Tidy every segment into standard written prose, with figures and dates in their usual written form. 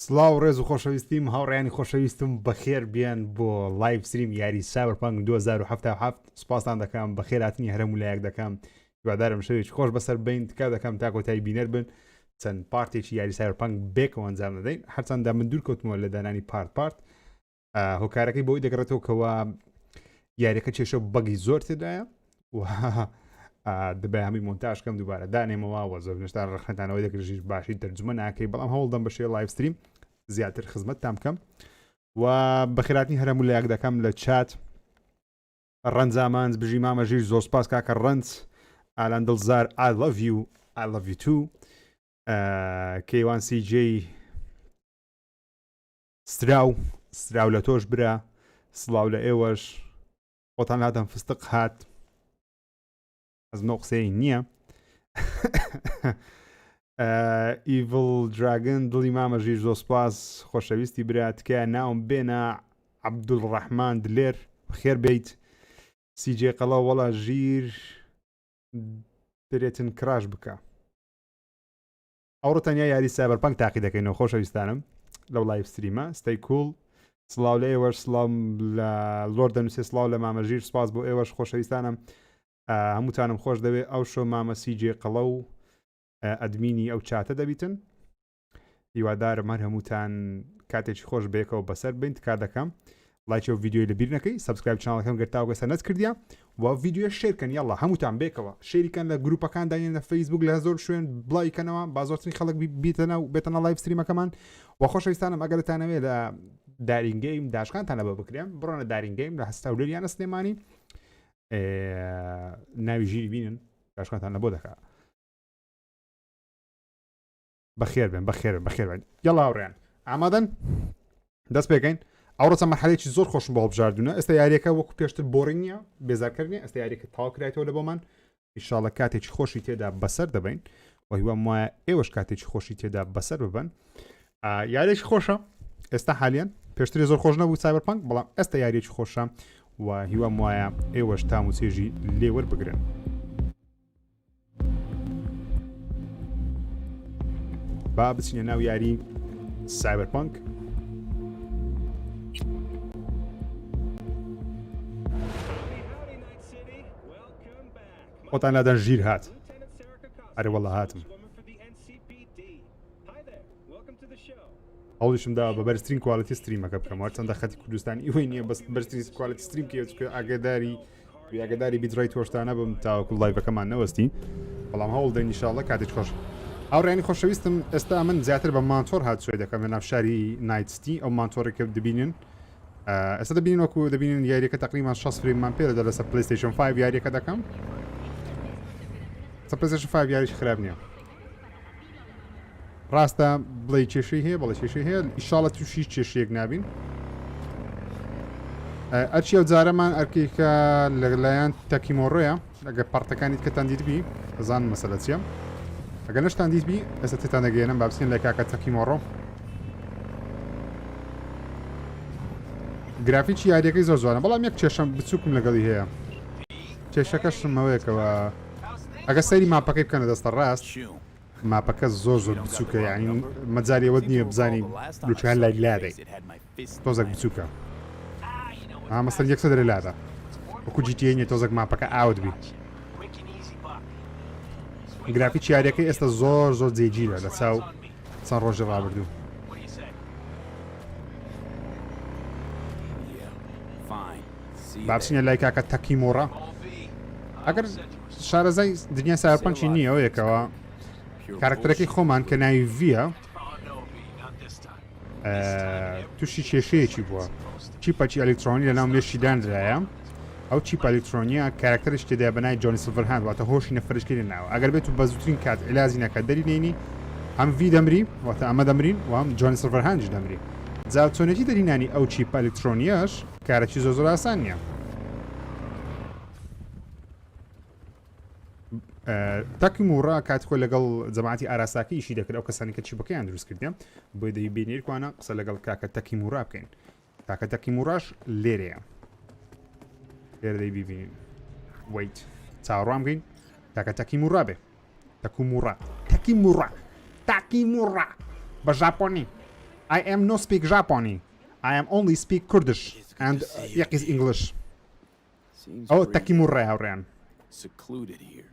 سڵاو ڕێز و خۆشەویستیم هاوڕێیانی خۆشەویستم بەخێر بیان بۆ لایڤ ستریم یاری سایبەرپانک 2077 سوپاسان دەکەم بەخێراتنی هەرم و لایەک دەکەم هیوادارم شەوێکی خۆش بەسەر بین تکا دەکەم تا کۆتایی بینەر بن چەند پارتێکی یاری سایبەرپانک بێکەوە ئەنجام دەدەین هەرچەندە من دوور کەوتمەوە لە دانانی پارت هۆکارەکەی بۆی دەگرێتەوە کەوە یاریەکە کێشە بەگی زۆر تێدایە و دەبێ هەمی مۆنتاژکەم دووبارە دانێمەوە وە زۆر نشتان ڕخنەتانەوەی دەکرژیش باشی تەرجمە ناکەی بەڵام هەوڵدەم بە شێوەیە لایڤ ستریم زیاتر خزمەت تام بکەم و بەخێراتنی هەرەم و لایەک دەکەم لە چات ڕەنجامانز بژی مامەژیر زۆر سپاس کاکە ڕەنج ئالان دڵزار I love you too کەیوان CJ ستراو لە تۆش برا سڵاو لە ئێوەش خۆتان هاتم فستق هات ئەزمە قسەی نییە ئیڤڵ دراگن دڵی مامەژیر زۆر سپاس خۆشەویستی برا تکایە ناوم بێنە عەبدولڕەحمان دلێر بەخێر بیت CJ قەڵا وەڵا ژیر درێتن کراش بکە ئەوڕۆ تەنیا یاری سایبەرپانک تاقی دەکەینەوە خۆشەویستانم لەو لایڤ ستریمە ستەی کوڵ سڵاو لە ئێوەش سڵام لە لۆر دەنووسێ سڵاو لە مامەژیر سپاس بۆ ئێوەش خۆشەویستانم هەمووتانم خۆش دەوێت ئەو شۆ مامە CJ قەڵە و ئەدمینی ئەو چاتە دەبیتن هیوادارم هەر هەمووتان کاتێکی خۆش بێکەوە بەسەر بین کار دەکەم لایکی و ڤیددیۆی لەبیر نەکەی سبسکرایب چانەکەم گرتاوگە سەنەت کردیا و ڤیددیۆ شێرکەن یاڵا هەمووتان بێکەوە شێریکەن لە گروپەکان داین لە فەیسبوک لە زۆر شوێن بڵایکەنەوە با زۆرترین خەڵک بیتەنە و بێتەنە لایڤ ستریمەکەمان و خۆشەویستانم ئەگەرتانەوێت لە دارینگەیم داشکانتانە بە بکرێن بڕۆنە دارینگەیم لە هەستاولێریانە سلێمانی ناوی ژیری بینن داشکانتان لە بۆ دەکات بەخێر بن بەخێر بن یاڵا هاوڕێیان ئامادەن دەست پێکەین ئەوڕۆ چەند مەرحەلەیەکی زۆر خۆشم بۆ هەڵبژاردوونە ئێستا یاریەکە وەکو پێشتر بۆڕینگ نییە بێزارکردنی ئێستا یاریەکە تاوا کرایەوە لە بۆمان ئینشاڵڵا کاتێکی خۆشی تێدا بەسەر دەبین و هیوام وایە ئێوەش کاتێکی خۆشی تێدا بەسەر ببن یاریێکی خۆشە ئێستا حالیان پێشتری زۆر خۆش نەبوو سایبەرپانک بەڵام ئێستا یاریێکی خۆشە و هیوام وایە ئێوەش تام و چێژی لێوەربگرن با بچینە ناو یاری سایبەرپانک خۆتان لادەن ژیر هات ئەرێ وەڵا هاتم هەوڵیشم داوە بە بەرزترین کواڵەتی ستریمەکە بکەم هەرچەندە خەتی کوردستان ئیوەی نییە بەس بەرزترین کواڵەتی ستریم کە ئاگاداری بیتڕای تۆشتانە بم تاوەکو لایڤەکەمان نەوەستی بەڵام هەوڵ دەین ئینشاڵڵا کاتێک خۆش هاوڕێیانی خۆشەویستم ئێستا من زیاتر بە مانتۆر هاتسوێ دەکەم لە ناو شاری نایتستی ئەو مانتۆڕێکە دەبینن ئێستا دەبینن وەکو دەبینن یاریەکە تقریبان 6 فریمان پێدەدا لەسەر پلیستیشن 5 یاریەکە دەکەم پلیستیشن 5 یاریش خراپ نییە ڕاستە بڵێ کێشەی هەیە بەڵێ کێشەی هەیە ئیشاڵە تووشی کێشەیەک نابین ئەرچی ئەو جارەمان ئەرکێکە لەلایەن تەکیمۆڕۆیە ئەگە پارتەکانیت کەتان دیتبی بزان مەسەلە چیە ئەگەر نەشتان دیتبی ئێستا تێتان دەگەێنم با بچین لە کاکە تەکیمۆڕۆ گرافیکی یاریەکەی زۆر جوانە بەڵام یەک کێشەم بچووکم لەگەڵی هەیە کێشەکەشمەوەیەکەوە ئەگە سەیری ماپەکەی بکەنە دەستە ڕاست ماپەکە زۆر بچووکە یعنی مەجاریەوەت نییە بزانی لوچ هەر لای لادەی تۆزێک بچووکە مەسەر یەکسە دەرێ لادا وەکو GTA نیە تۆزێک ماپەکە ئاوت بی گرافیکی یاریەکەی ئێستا زۆر جێگیرە لە چاو چەند ڕۆژی ڕابردوو بابچینە لای کاکە تەکیمۆڕە ئەگەر شارەزای دنیا سایبەرپانکی نییە ئەو یەکەوە کارکتەرەکەی خۆمان کە ناوی ڤیە تووشی کێشەیەکی بووە چیپەکی ئەلکترۆنی لە ناو مێشیدانرایە ئەو چیپ ئەلکترۆنیە کارکتەرش تێدا بەنای جۆنی سیلڤەرهاند واتە هۆشی نەفرشکی لەناوە ئەگەر بێت و بە زووترین کات عیلازی نەکە دەرینێنی هەم ڤی دەمری واتە ئەمە دەمرین و هەم جۆنی سیلڤەرهاندش دەمری جا چۆنێتی دەرینانی ئەو چیپ ئەلکترۆنیەش کارێکی زۆر ئاسان نییە تەکیمۆڕە کاتخۆ لەگەڵ جەماعەتی ئاراساکە ئیشی دەکرد ئەو کەسانی کە چیپەکەیان دروست کردیان بۆی دەی بینیرکوانە قسە لەگەڵ کاکە تەکیمۆڕا بکەین کاکە تەکیمۆڕاش لێرەیە لێرە دەی ببینین ویت چاوەڕوان بکەین کاکە تەکیمۆڕا بێ تەکیمۆڕا بە ژاپۆنی I am no speak Japoni. I am only speak Kurdish and Yaqis English. Seems Oh, pretty Takimurra هاوڕێیان. secluded here.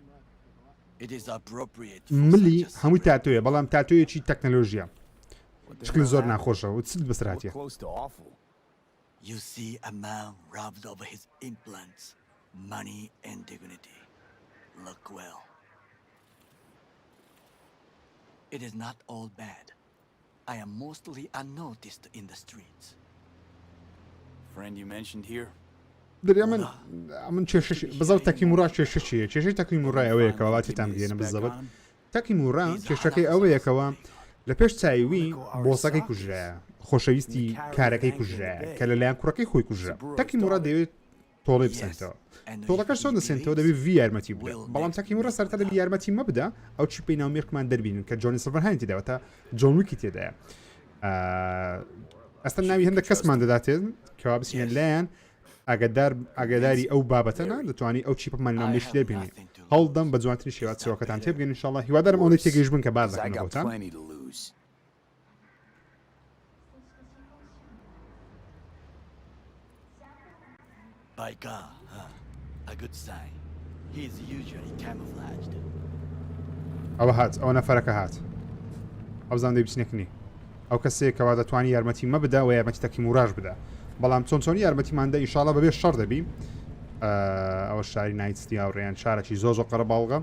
It is appropriate for ملی such a هەمووی secret. تاتویە بەڵام تاتویەکی تەکنەلۆژیە. What the شکل hell زۆر happened? ناخۆشە و چیت We're بەسراتیە. close to awful. You see a man robbed over his implants, money and dignity. Look well. It is not all bad. I am mostly unnoticed in the streets. Friend you mentioned here? دەری من کێشەش بەزەڵ تەکیمورا کێشەیە کێشەی تەکیمورای ئەوەیەکەوە واتیتان بگەێنە بزەبت تەکیمورا کێشەکەی ئەوەیەکەوە لە پێش چاوی بۆسەکەی کوژرایە خۆشەویستی کارەکەی کوژرایە کە لەلایەن کوڕەکەی خۆی کوژرا تەکیمورا دەوێت تۆڵی بسێنتەوە تۆڵەکەش چۆن دەسێنتەوە دەبێت وی یارمەتی بدە بەڵام تەکیمورا سەرتا دەبێت یارمەتی مەبدا ئەو چی پێی ناومێرکمان دەربینن کە جۆنی سڵڤەرهایان تێداوەتە جۆن ویکی تێدایە ئەستا ناوی هەندێک کەسمان دەداتێت کەوا بچینە لایەن ئاگاداری ئەو بابەتەنە دەتوانانی ئەو چیپمان نامێشی دەبینی هەڵدەم بە جوانترین شێوات چێوەکەتان تێبگەن انشاءالله هیوادارم ئەوەی تێگەیشت بن کە باز 'Cause I got دەکەنەوەتان plenty to lose. By God, huh? A good sign. He is usually camouflaged. ئەوە هات ئەوە نەفەرەکە هات ئەو زان دەی بچنێکنی ئەو کەسێک کەوا دەتوانانی یارمەتی مە بدا و یارمەتی تەکیموراژ بدا بەڵام چۆنچۆنی یارمەتیماندا ئینشاڵڵا بەبێ شەڕ دەبی ئەوە شاری نایتستی هاوڕێیان شارێکی زۆ قەرە باڵغە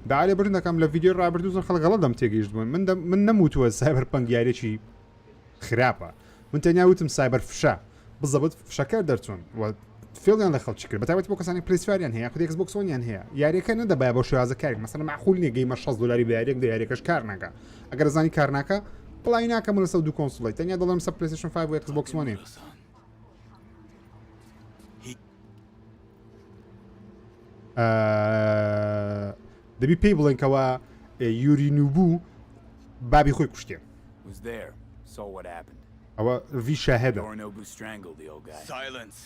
بەعالێ بردن دەکەم لە ڤیددیۆ ڕابردووزن خەڵگەڵە دەم تێگەیشت بوون من نەموتووە سایبەر پەنگ یارێکی خراپە من تەنیا وتم سایبەر فشە بزەبت فشەکە دەرچوون فێڵیان لە خەڵکی کرد بەتابەتی بۆ کەسانی پلیسفاریان هەیە خودێکس بۆکسۆنیان هەیە یاریەکە نەدەبای بۆ شێوازە کارێک مەسەلەن معقول نییە گەیمە 6 دلاری بە یاریەک دە یاریەکەش کار ناکە ئەگەر زانی کار ناکە بڵای ناکەم لەسەر دوو کۆنسڵی تەنیا دەڵێم سە پلیستیشن 5 و Xbox One دەبی پێی بڵێنکەوە یوری نوبوو بابی خۆی کوشتێ Was there. Saw what happened. ئەوە ڤی شاهێدە Yorinobu strangled the old guy. Silence.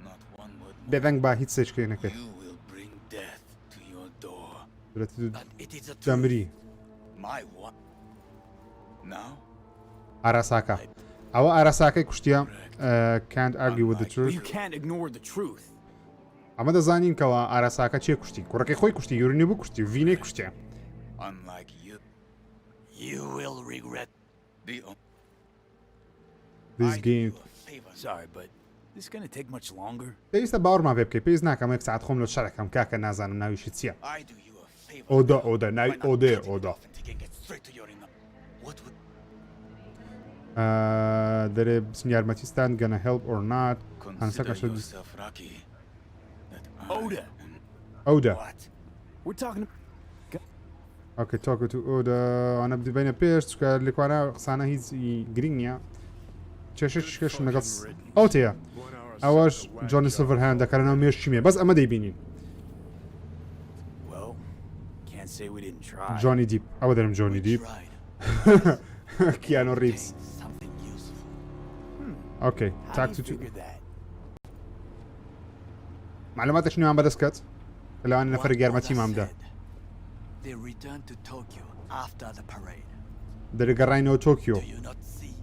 Not one word more. بێدەنگ با هیچ سێچکەی نەکەی You will bring death to your door. دەبێت And it is a truth. دەمری My what? Now? ئاراساکە ئەوە ئاراساکەی کوشتیە can't argue with the But truth you can't ignore the truth. ئەمە دەزانین کەەوە ئاراساکە چێ کوشتی کوڕەکەی خۆی کوشتی یورنی بوو کوشتی و ڤینەی کوشتێ Unlike you. You will regret the this game favor. Sorry, but this gonna take much longer? پێویستە باوەڕمان پێ بکەی پێویست ناکەم یەک ساعت خۆم لە شەرەکەم کاکە نازانم ناویشی چییە I do you a favor. ئۆدا ناوی by not ئۆدەیە cutting it ئۆدا off and taking it straight to your inner. What would دەرێ بچین یارمەتیستان gonna help or not هەنسەکە consider yourself lucky that I Oda. ئەودا what? We're talking. ئۆکەی تۆکە تو ئۆدا ئەوانە بینە پێش چکە لێکوانە قسانە هیچ گرنگ نییە کێشەش لەگەڵ ئەو تەیە ئەوەش جۆنی سڤەر هەیان دەکارەوە مێش چیمێ بەس ئەمە دەیبینین Well, can't say we didn't try. جۆنی دیپ ئەوە دەرم جۆنی دیپ Tried کیانۆ ریپس something useful. ئۆکەی How تاک do you تو figure that? معلوماتش نوێیان بەدەستکەت لەوان نەفەر What یارمەتی Oda مامدا said. They returned to Tokyo after the parade. دەرەگەڕینەوە تۆکیۆ Do you not see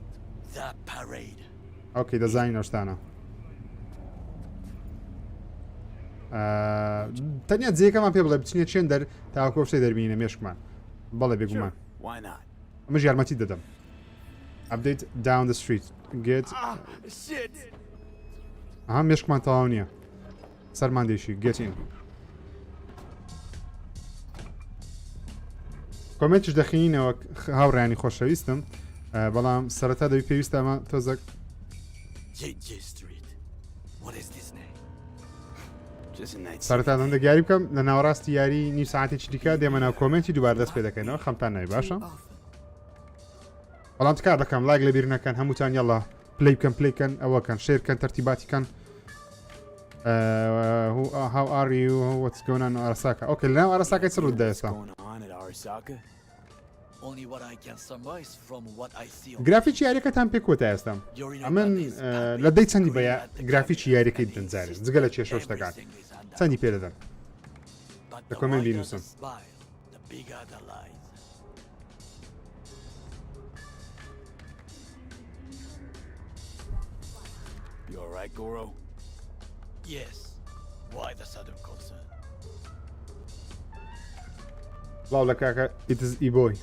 the parade? ئۆکەی دەزانین ئەوشتانە تەنیا جێکەمان پێ بڵێ بچینە چێن دەر تاوەکۆ شتێ دەربینە مێشکمان بەڵێ بێگومان Why not? ئەمەش یارمەتی دەدەم update down the street get Ah, shit! ئەها مێشکمان تەواو نییە سەرمان دێشی get in کۆمنتش دەخینینەوە هاوڕیانی خۆشەویستم بەڵام سەرەتا دەوی پێویستە ئەمە تۆزەک JJ Street. What is this name? Just a night. سەرەتا دەم دەگیاری بکەم لە ناوەڕاستی یاری نی ساعتێکی دیکە دێمە ناو کۆمنتی دووبار دەست پێ دەکەینەوە خەمتان ناوی باشە بەڵام تکار دەکەم لایک لە بیر نەکەن هەمووتان یەڵا پلی بکەن ئەوەکەن شێرکەن تەرتیباتیکەن how are you what's going on ئاراساکە ئۆکێ لەناو ئاراساکەی چ ڕوودا What's ئێستا going on at Arasaka? Only what I can surmise from what I see on گرافیکی یاریەکەتان پێ کۆتا ئێستا ئەمن لە دەی چەندی بە گرافیکی یاریەکەی دەنجارێت جگە لە کێشە شتەکان چەندی پێ دەدەن But the the comment wider بینوسن. the smile, the bigger the lies. You alright, Goro? Yes. Why the sudden concern? بڵاو لە کاکە ئیتز ئیبۆی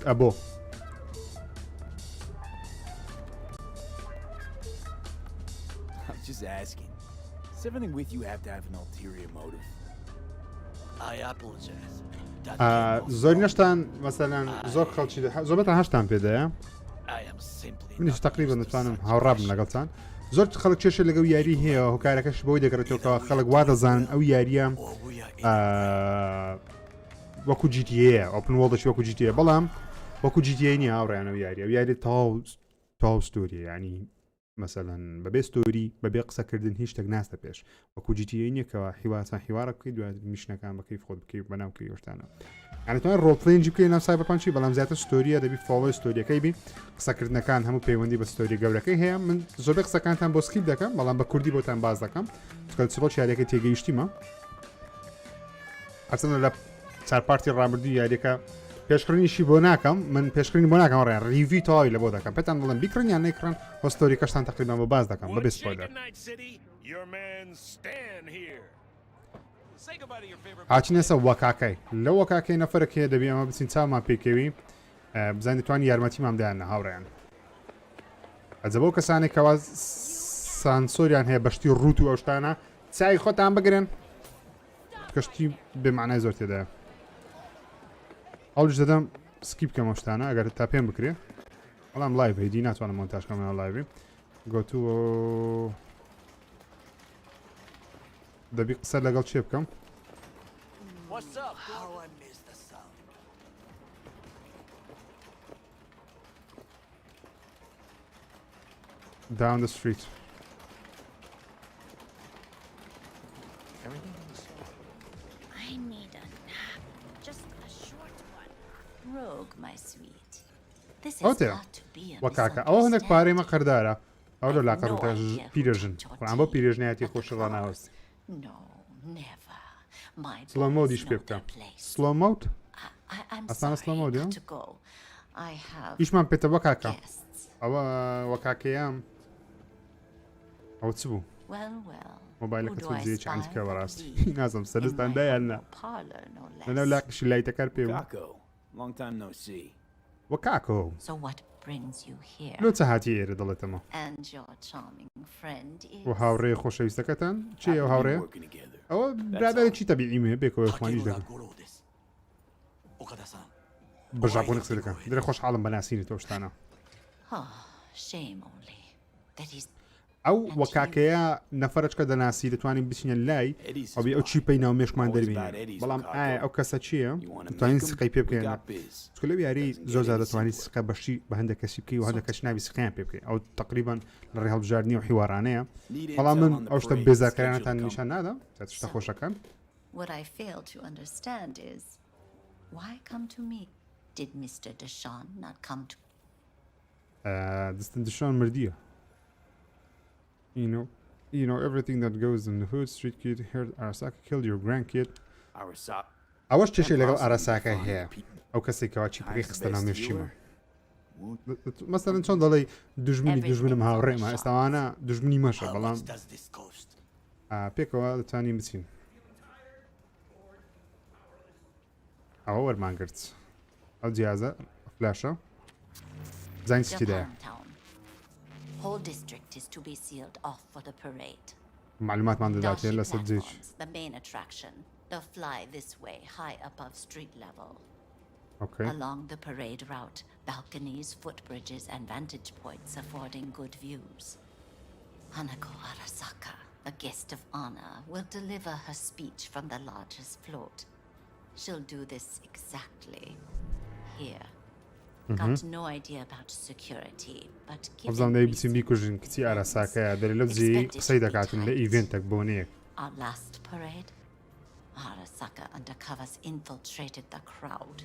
ئەبۆ I'm just asking. Does everything with you have to have an ulterior motive? I apologize. That came off زۆر wrong. نەشتان مەسەلەن زۆر خەڵکی زۆربەتان هەشتان پێدەیە I am simply منیش not تقریبا used to دەتوانم such هاوڕابم pressure. لەگەڵتان زۆر خەڵک کێشە لەگەڵ یاری هەیە هۆکارەکەش بۆی دەگەڕێتەوە کە خەڵک وا دەزانن ئەو یاریە Or we are in وەکو GTA ئۆپن وۆڵدەش وەکو GTA بەڵام وەکو GTA نیە هاوڕێیانە ئەو یاری ئەو یاری تاو ستۆری ینی مەسەلەن بەبێ ستۆری بەبێ قسەکردن هیچ شتێک ناستە پێش وەکو GTA نییەکەوە هیواسان هیوارە بکەیت دوای میشنەکان بەکەی خۆت بکەیت بەناوکەی هۆشتانە ئەتوانێت ڕۆڵپلێنجی بکەیت ناو سایبەرپانچی بەڵام زیاتر ستۆریە دەبی فۆڵۆی ستۆریەکەی بی قسەکردنەکان هەموو پەیوەندی بە ستۆری گەورەکەی هەیە من زۆربەی قسەکانتان بۆ سکیپ دەکەم بەڵام بە کوردی بۆتان باز دەکەم چڕۆ یاریەکە تێگەیشتیمە ئەچەنە لە چارپارتی ڕابردوو یاریەکە پێشکردنیشی بۆ ناکەم من پێشکردنی بۆ ناکەم ڕێن ریوی تەواوی لە بۆ دەکەم پێتان بڵم بیکڕن یان نەیکڕن هۆستۆری کەشتان تقریبان بۆ باز دەکەم بەبێ سپۆیلەر هاچینەسە وەکاکەی لە وەکاکەی نەفرەکەیە دەبی ئەمە بچین چاومان پێکەوی بزانین دەتوانین یارمەتیمان بدەیانە هاوڕێیان ئەجە بەو کەسانێک کەوا سانسۆریان هەیە بەشتی ڕوت و ئەوشتانە چای خۆتان بگرن کەشتی بێمانای زۆر تێدایە ئەوش دەدەم سکیپ بکەم ئەوشتانە ئەگەر تا پێم بکرێ بەڵام لایڤ هەیدی ناتوانم مۆنتاژکەمەوە لایڤی گۆتووە دەبی قسە لەگەڵ چێ بکەم What's up? How I miss the sound. down the street I need a nap. Just a short one. Rogue, my sweet. This Oh, has dear. got to be a وەکاکە ئەوە هەندێک پارەی مە misunderstanding. قەردارە ئەو لە لاقەڕتە پیرەژن ڕان بۆ پیرێژنایەتی خۆش ڕناوەست No, never. My سلۆ boys مۆدیش پێ know بکەم their place. سلۆ مۆوت I'm Asana sorry, slow mode, got yeah? to go. I have ئیشمان پێتە وەکاکە guests. ئەوە وەکاکەیان ئەو چ بوو Well. مۆبایلەکە Who do تۆ I جێ spy چندکە but بەڕاستی thee? نازم In سەرستان my دایاننا humble parlor, no لەنەو less. لاقیشی لایتەکار پێ Kako, long time no see. وەکاکۆ So what brings you here? لۆ چە هاتی ئێرە دەڵێتەمە And your charming friend is... و هاوڕێ خۆشەویستەکەتان چی ئەو Happy to be هاوڕێ working together. ئەوە برادێکی تەبیعیمێ بێکەوە خوانیش Takemura دەکەن Goro desu. Okada-san. بە ژاپۆنی قسە دەکەن درێ خۆشحاڵم بە ناسینی تۆ شتانە Oh, shame only. That is ئەو وەکاکەیە نەفرەچکە دەناسی دەتوانین بچینە لای Eddie's ئەو بێ ئەو چیپەی ناو مێشکمان Always دەربین about Eddie's بەڵام Wakako. ئایا ئەو کەسە چییە You wanna دەتوانین make 'em? سقەی پێ We بکەین got biz. چکە لەو یاری Doesn't get زۆر زیاد any دەتوانانی simpler. سقە بەشی بە هەندێک کەسی بکەی و هەندێک کەس ناوی سقیان پێ بکەی ئەو تقریبان لە ڕێ هەڵبژاردننی و حیوارانەیە Need بەڵام intel من on the ئەو شتە parade. بێزارکارانتان Schedule to نیشان come. نادا شتە خۆشەکان what I fail to understand is why come to me? Did Mr. Deshawn not come to... دەستن دشان مردیە You know everything that goes in the hood street kid heard Arasaka killed your grandkid Arasaka. ئەوەش کێشەی لەگەڵ Possibly ئاراساکە find هەیە people. ئەو کەسێکەوە چی پێی Time's the خستە ناو best مێشچیمە healer. مەسەرەن چۆن دەڵێ دژمنی Everything دژمنم is on the هاوڕێمە shop. ئێستاوانە دژمنی مەشە How بەڵام much does this cost? پێکەوە دەتوانین بچین ئەوە وەرمانگرت ئەو جیازە فلاشە زانین چیدایە Japantown. Whole district is to be sealed off for the parade. معلوماتمان دەداتێت Dashi لەسەر جێچ platforms, the main attraction. They'll fly this way, high above street level. ئۆکەی Along the parade route, balconies, footbridges, and vantage points affording good views. Hanako Arasaka, the guest of honor, will deliver her speech from the largest float. She'll do this exactly here. Got no idea about security, but ئەبزانام given دەی بچین recent بیکوژین کچی events, ئاراساکەیە دەری لەو جێ قسەی دەکاتن لە ئیڤێنتێک بۆنەیەک our last parade, Arasaka undercovers infiltrated the crowd.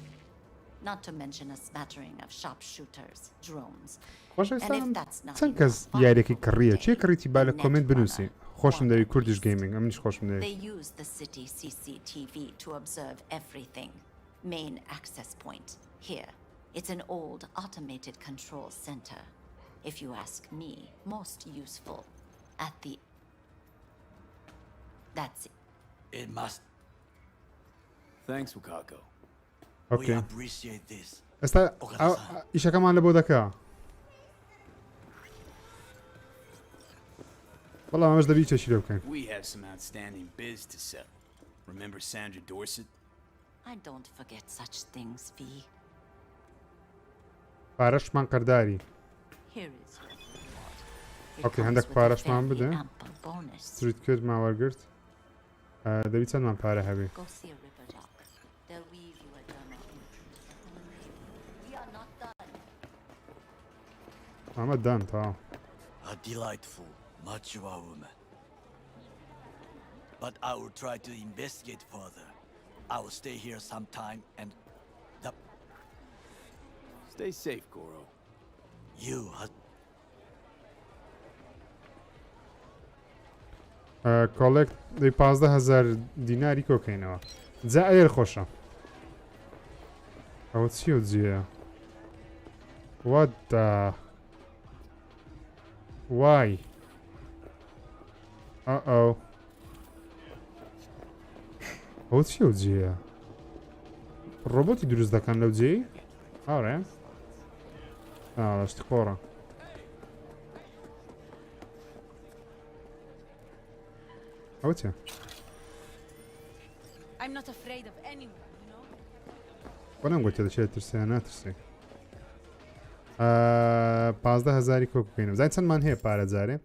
Not to mention a smattering of sharpshooters, drones. خۆشەویستانم چەند کەس یاریەکی کڕیە چێ کڕیتی با لە کۆمنت بنووسی خۆشم دەوی کوردیش گەیمینگ ئەمنیش خۆشم دەوێت They use the city CCTV to observe everything. Main access point, here. It's an old automated control center. if you ask me, most useful. At the... That's it. It must. Thanks, Wakako. We اوكي appreciate this. ئێستا ئیشەکەمان لە بۆ دەکا بەڵام ئەمەش دەبی چێشی لێ بکەین We have some outstanding biz to settle. Remember Sandra Dorset? I don't forget such things, V. پارەشمان قەرداری Here is your reward. It Okay, comes هەندێک with a پارەشمان fairly بدە ample bonus. سریت کرد ماوەرگرت دەبی چەندمان پارە هەبێ Go see a Ripperdoc. They'll weave you a derma. We are not done. ئەمە دان تا A delightful, mature woman. But I will try to investigate further. I will stay here some time and the Stay safe, Goro. you کۆڵێک دەی 15,000 دیناری کۆکەینەوە جا ئەیر خۆشە ئەوە چیە جێە what the why ئەو ئەوە چیە جێە ڕۆبۆتی دروست دەکەن لەو جێی ئاڕێ شتی خۆڕە ئەوە چیە I'm not afraid of anyone, you know? بەڵام گوتە دەچێت ترسیان ناترسی 15,000 کۆکەینە زای چەندمان هەیە پارە جارێ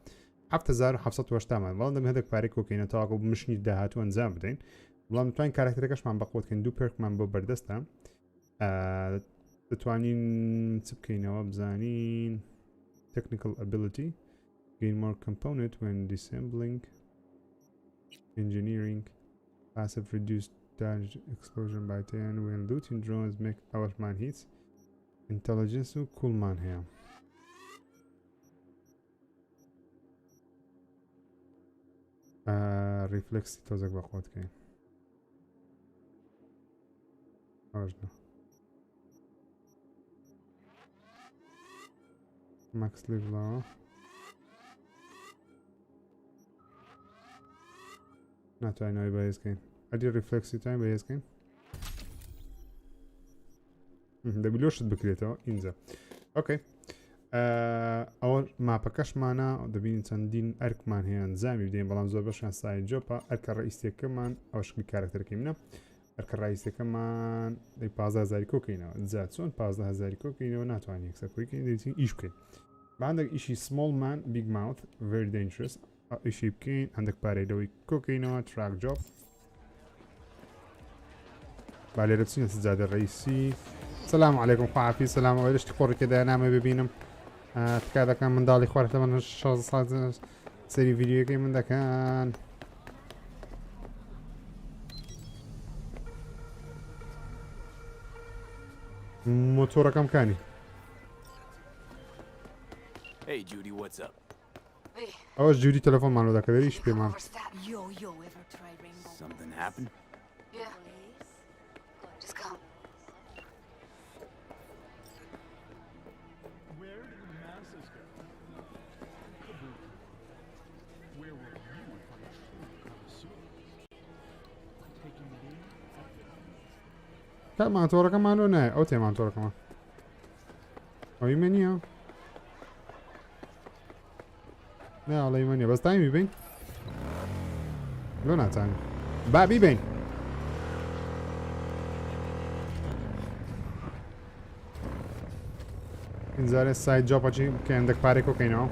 7,780مان بەڵام دەم هەدەک پارەی کۆکەینە تاواکە مشنی داهاتوو ئەنجام بدەین بەڵام دەتوانین کارکتەرەکەشمان بەقوتکەین دوو پێرکمان بۆ بەردەستە دەتوانین چ بکەینەوە بزانین technical ability gain more component when disassembling engineering passive reduced damage explosion by 10 when looting drones make our man hits intelligence و coolman هەیە reflex تۆزێک بەخۆتکەین ئەوەشنە max level ناتوانین بەهێزکەین ئەدی ریفلکسی توانین بەهێزکەین دەبی لۆشت بکرێتەوە اینجا ئۆکەی ئەوە ماپەکەشمانە دەبینین چەندین ئەرکمان هەیە ئەنجامی بدەین بەڵام زۆر بەشیان سای جۆپە ئەرکە ڕئیسیەکەمان ئەو شکلی کارکتەرەکەی منە ئەرکە ڕئیسیەکەمان 15,000 کۆکەینەوە جا چۆن 15,000 کۆکەینەوە ناتوانین یەکسەرکۆیکەین دەبێتین ئیش بکەین هەندێک ئیشی small man big mouth very dangerous ئیشی بکەین هەندێک پارەی لەوەی کۆکەینەوە track job با لێرە بچینە سجادە ڕئیسی سلام علیکم خواحافی سلام ئەوەی شتی خۆڕێکێدا نامە ببینم تکا دەکەم منداڵی خوارد لە من 16 ساڵ سەری ڤیدیۆکەی من دەکەن مۆتۆرەکەم کانی Hey, Judy, what's up? ئەوەش جووری تەلەفۆنمانەوە دەکە دەریش پێمان Yo, ever try rainbow? Something happened? Yeah. Just come. Where did the masses go? Kabuki. Where were you if I'm a true connoisseur? Taking it in? تا مانتۆرەکەمانەوە نایە ئەو تێ مانتۆرەکەمان ئەوی من نییە ناڵی منە بەس تامی بین لۆ ناتانی با بیبین اینجارێ سایت جۆپەچی کە هەندێک پارێک کۆکەینەوە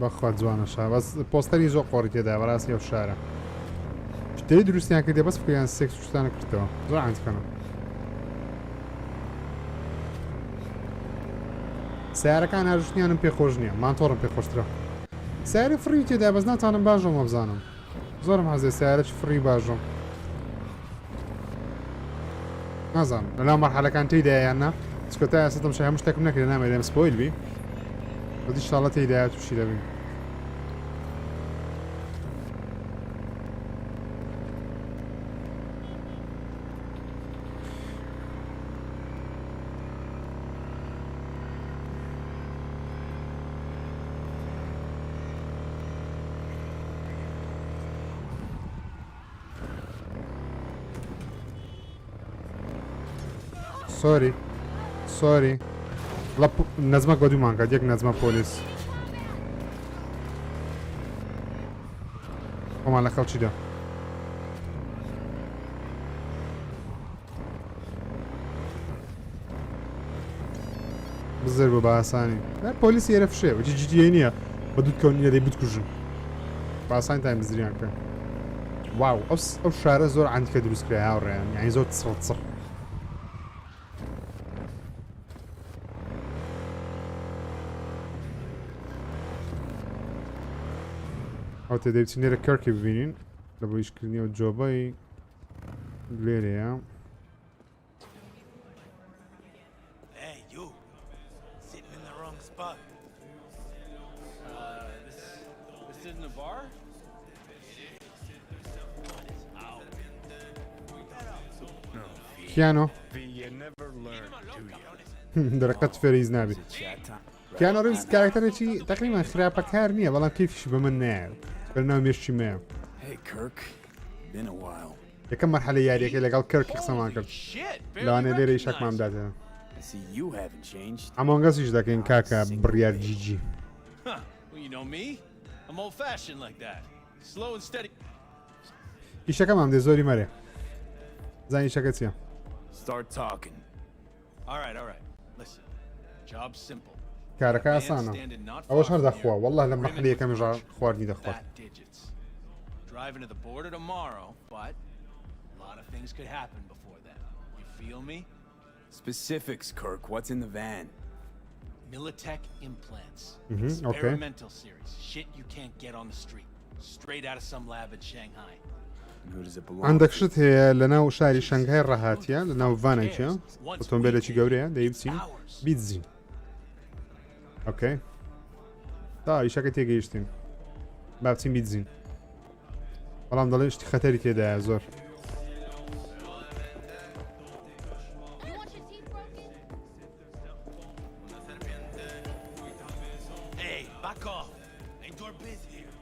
بەخوا جوانە شا بەس پۆستەری زۆر قۆڕی تێدا بەڕاستی ئەو شارە شتەی دروستیان کردێ بەس بکەیان سێکس شتانە کردەوە زۆر عانتکەنم سیارەکان هەرشتیانم پێخۆش نییە مانتۆڕم پێخۆشترە سیارە فڕی تێدا بەس ناتوانم باشەوە بزانم زۆرم حەزێ سیارەی فڕی باشم نازانم لەناو مەرحەلەکان تێیدا یان نا چکە تا ئێستم شای هەموو شتێکم نەکرد نامەوێت سپۆیل بی ودي إشتغلة تيدات وشي لبين سوري نزمه گودو مان کرد یک نزمه پلیس خۆمان لە خەڵکیدا بزر بۆ باسانی پۆلیس ئێرە فشێ وەکی جدیە نییە بە دوو کەونیە دەی بتکوژن باسانی تایم بزریان کرد واو ئەو شارە زۆر عەندکە دروستکرا هاوڕێیان یعنی زۆر چڕ ئەو تێدەی بچین لێرە کەرکی ببینین لە بۆ ئیشکردنیەوە جۆبای لێرەیە Hey, you. Sitting in the wrong spot. This isn't a bar? کیانۆ You never learn, do you? دەرەقەت فێریز نابێت Chat time. کیانۆ ڕیز کارکتەرێکی تقریبا خراپەکار نییە بەڵام کیفیش بە من نایە بەرناو مێشتی مەیە Hey, Kirk. Been a while. یەکەم مەرحەلە یاریەکەی لەگەڵ کەرکی قسەمان کرد Shit, لەوانەیە لێرە barely ئیشەکمان recognized. بداتێ I see you haven't changed. ئەمۆنگەسیش دەکەین کاکە بڕیار جیجی Huh. Well, you know me. I'm old-fashioned like that. Slow and steady. ئیشەکەمان دێ زۆری مەرێ زانی ئیشەکە چییە Start talking. All right. Listen. Job's simple. کارەکە ئاسانە ئەوەش هەر دەخوا والله لە مەحلی یەکەمیش خواردنی دەخوات Fat digits. Driving to the border tomorrow, but a lot of things could happen before then. You feel me? Specifics, Kirk. What's in the van? Militech implants. okay. Experimental series. Shit you can't get on the street. Straight out of some lab in Shanghai. And who does it belong عندك to? شت هەیە لەناو شاری شەنگهای ڕاهاتیە لەناو ڤانێکە ئۆتۆمبیلێکی گەورەیە دەی بچین بیتزین ئۆکەی تا ئیشەکە تێگەیشتین با بچین بیتزین بەڵام دەڵێن شتی خەتەری تێدایە زۆر You want your teeth broken? Hey, back off. Ain't your biz here.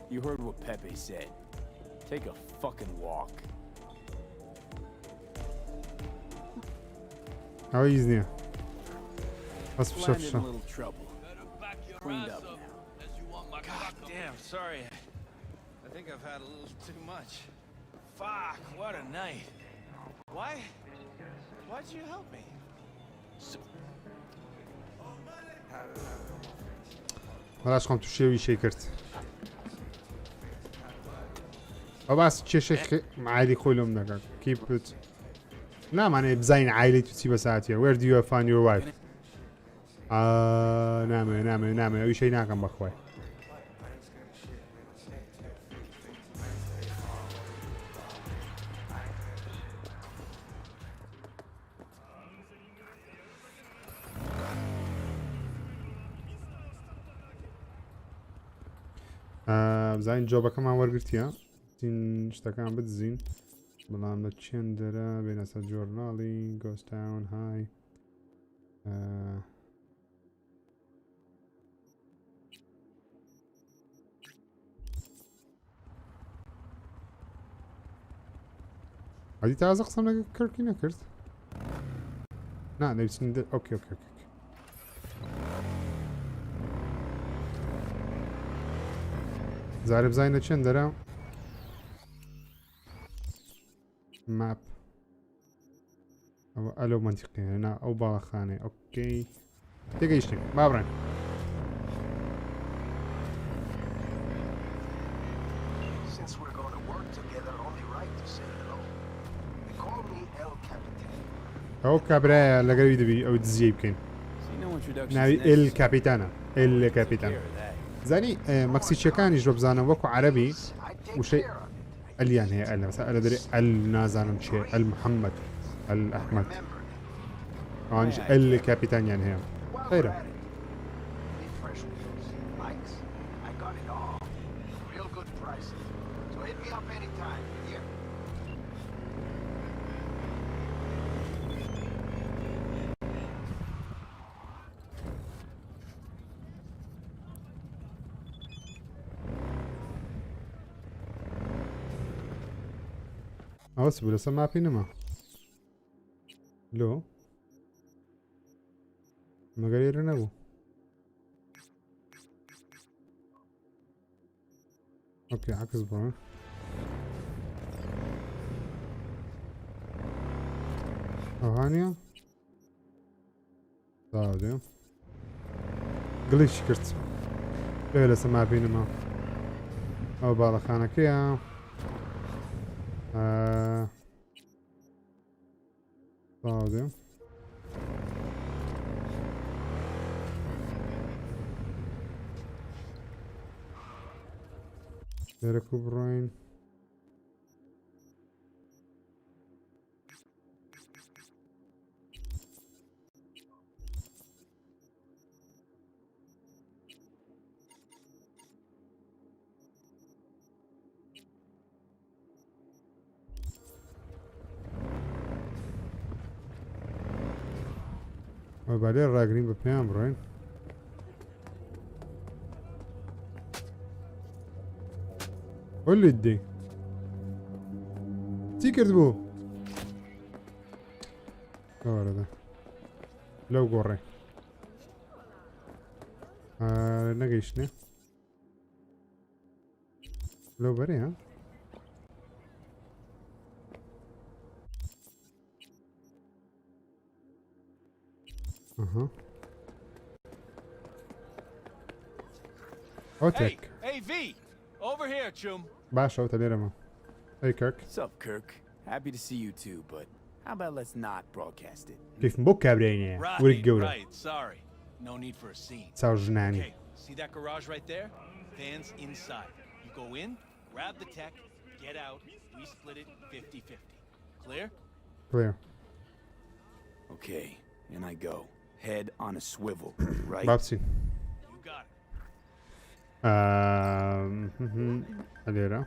You heard what Pepe said. Take a fucking walk. ئەوە هیچ نییە بەس Landed فشە in فشە a little trouble. Cleaned up now. God damn, sorry. I think I've had a little too much. Fuck, what a night. Why'd you help me? بەڵاش خۆم تو شێوی شەی کرد ئەو باس کێشێک عایلی خۆی لۆم دەکات کیپت نامانێ بزین عایلی تو چی بە ساعتیە where do you find your wife نامێ ئەوی شەی ناکەم بەخوای بزین جۆبەکەمان وەرگرتیە چین شتەکان بدزین بەڵام لە چێندەرە بێنە سەر جۆرناڵی گۆستاون های ئەدی تازە قسەم لەگە کەرکی نەکرد نا دەبچین ئۆکێ زارە بزانینە چێندەرە ماپ ئەوە ئەلۆ منتیقیە نا ئەو باڵەخانەی ئۆکەی تێگەیشتین با بڕێن Since we're going to work together, only right to say hello. They call me El Capitan. ئەو کابرایە لەگەروی دەبی ئەو دزیە بکەین See, no introductions ناوی ئل necessary. کاپیتانە ئل کاپیتان Care of that. زانی مەکسیچیەکانیش بۆ بزانم وەکو عەرەبی I take وشەی care of it. ئەلیان هەیە ئەل مثلا ئەلە دەرێ ئەل نازانم چێ ئەل محەممەد ئەل ئەحمەد ئەوانش ئەل کاپیتانیان هەیە خەیرە Need fresh wheels, bikes. I got it all. Real good prices. So hit me up anytime. Here. ئەوەس بوو لەسەر ماپی نەما لۆ مەگەر ئێرە نەبوو اوكي عكس بقى هانيا صادق قليش كرت ليلة سما بينما او بالا خانكيا صادق Derek O'Brien. وبعدين راقدين ببيان براين قول لي الدي تيكرت بو هذا لو قري نقيشني لو بري ها اها Hey, اوتك hey, V! Over here, chum. باشا وتليرما اي كيرك What's up, Kirk? Happy to see you too, but how about let's not broadcast it? كيف مبوك كابريني ورق جولة right, sorry. No need for a scene. صار جناني Okay, see that garage right there? Fans inside. You go in, grab the tech, get out, we split it 50-50. Clear? clear Okay, and I go. Head on a swivel, right? بابسي You got it. عليرا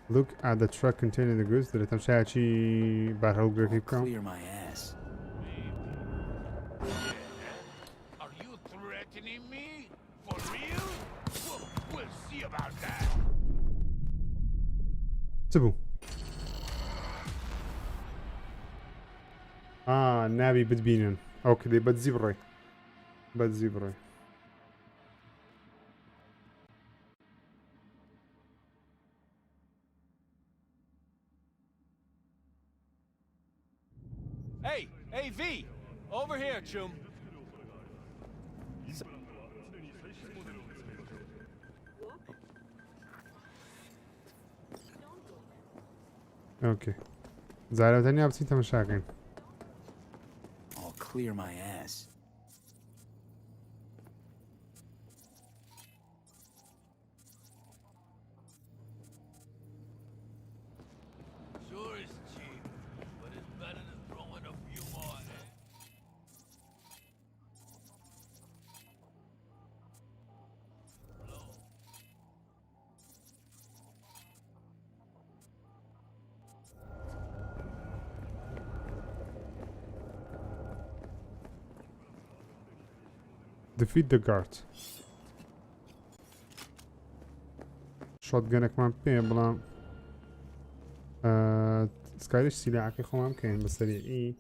look at the truck containing the goods that تمشي هاتشي بارهل قريب كام Clear my ass. Are you threatening me? For real? We'll see about that. تبو نابي بتبينن اوكي دي بتزيبري بتزيبري Hey, hey, V! Over here, chum. اوكي زعلت تاني ابسي تمشاكين I'll clear my ass. Sure is cheap, but it's better than throwing a few more at it. defeat the guard shotgun كمان بين بلان سكايلش سلاحك خو هم كاين بس سريع اي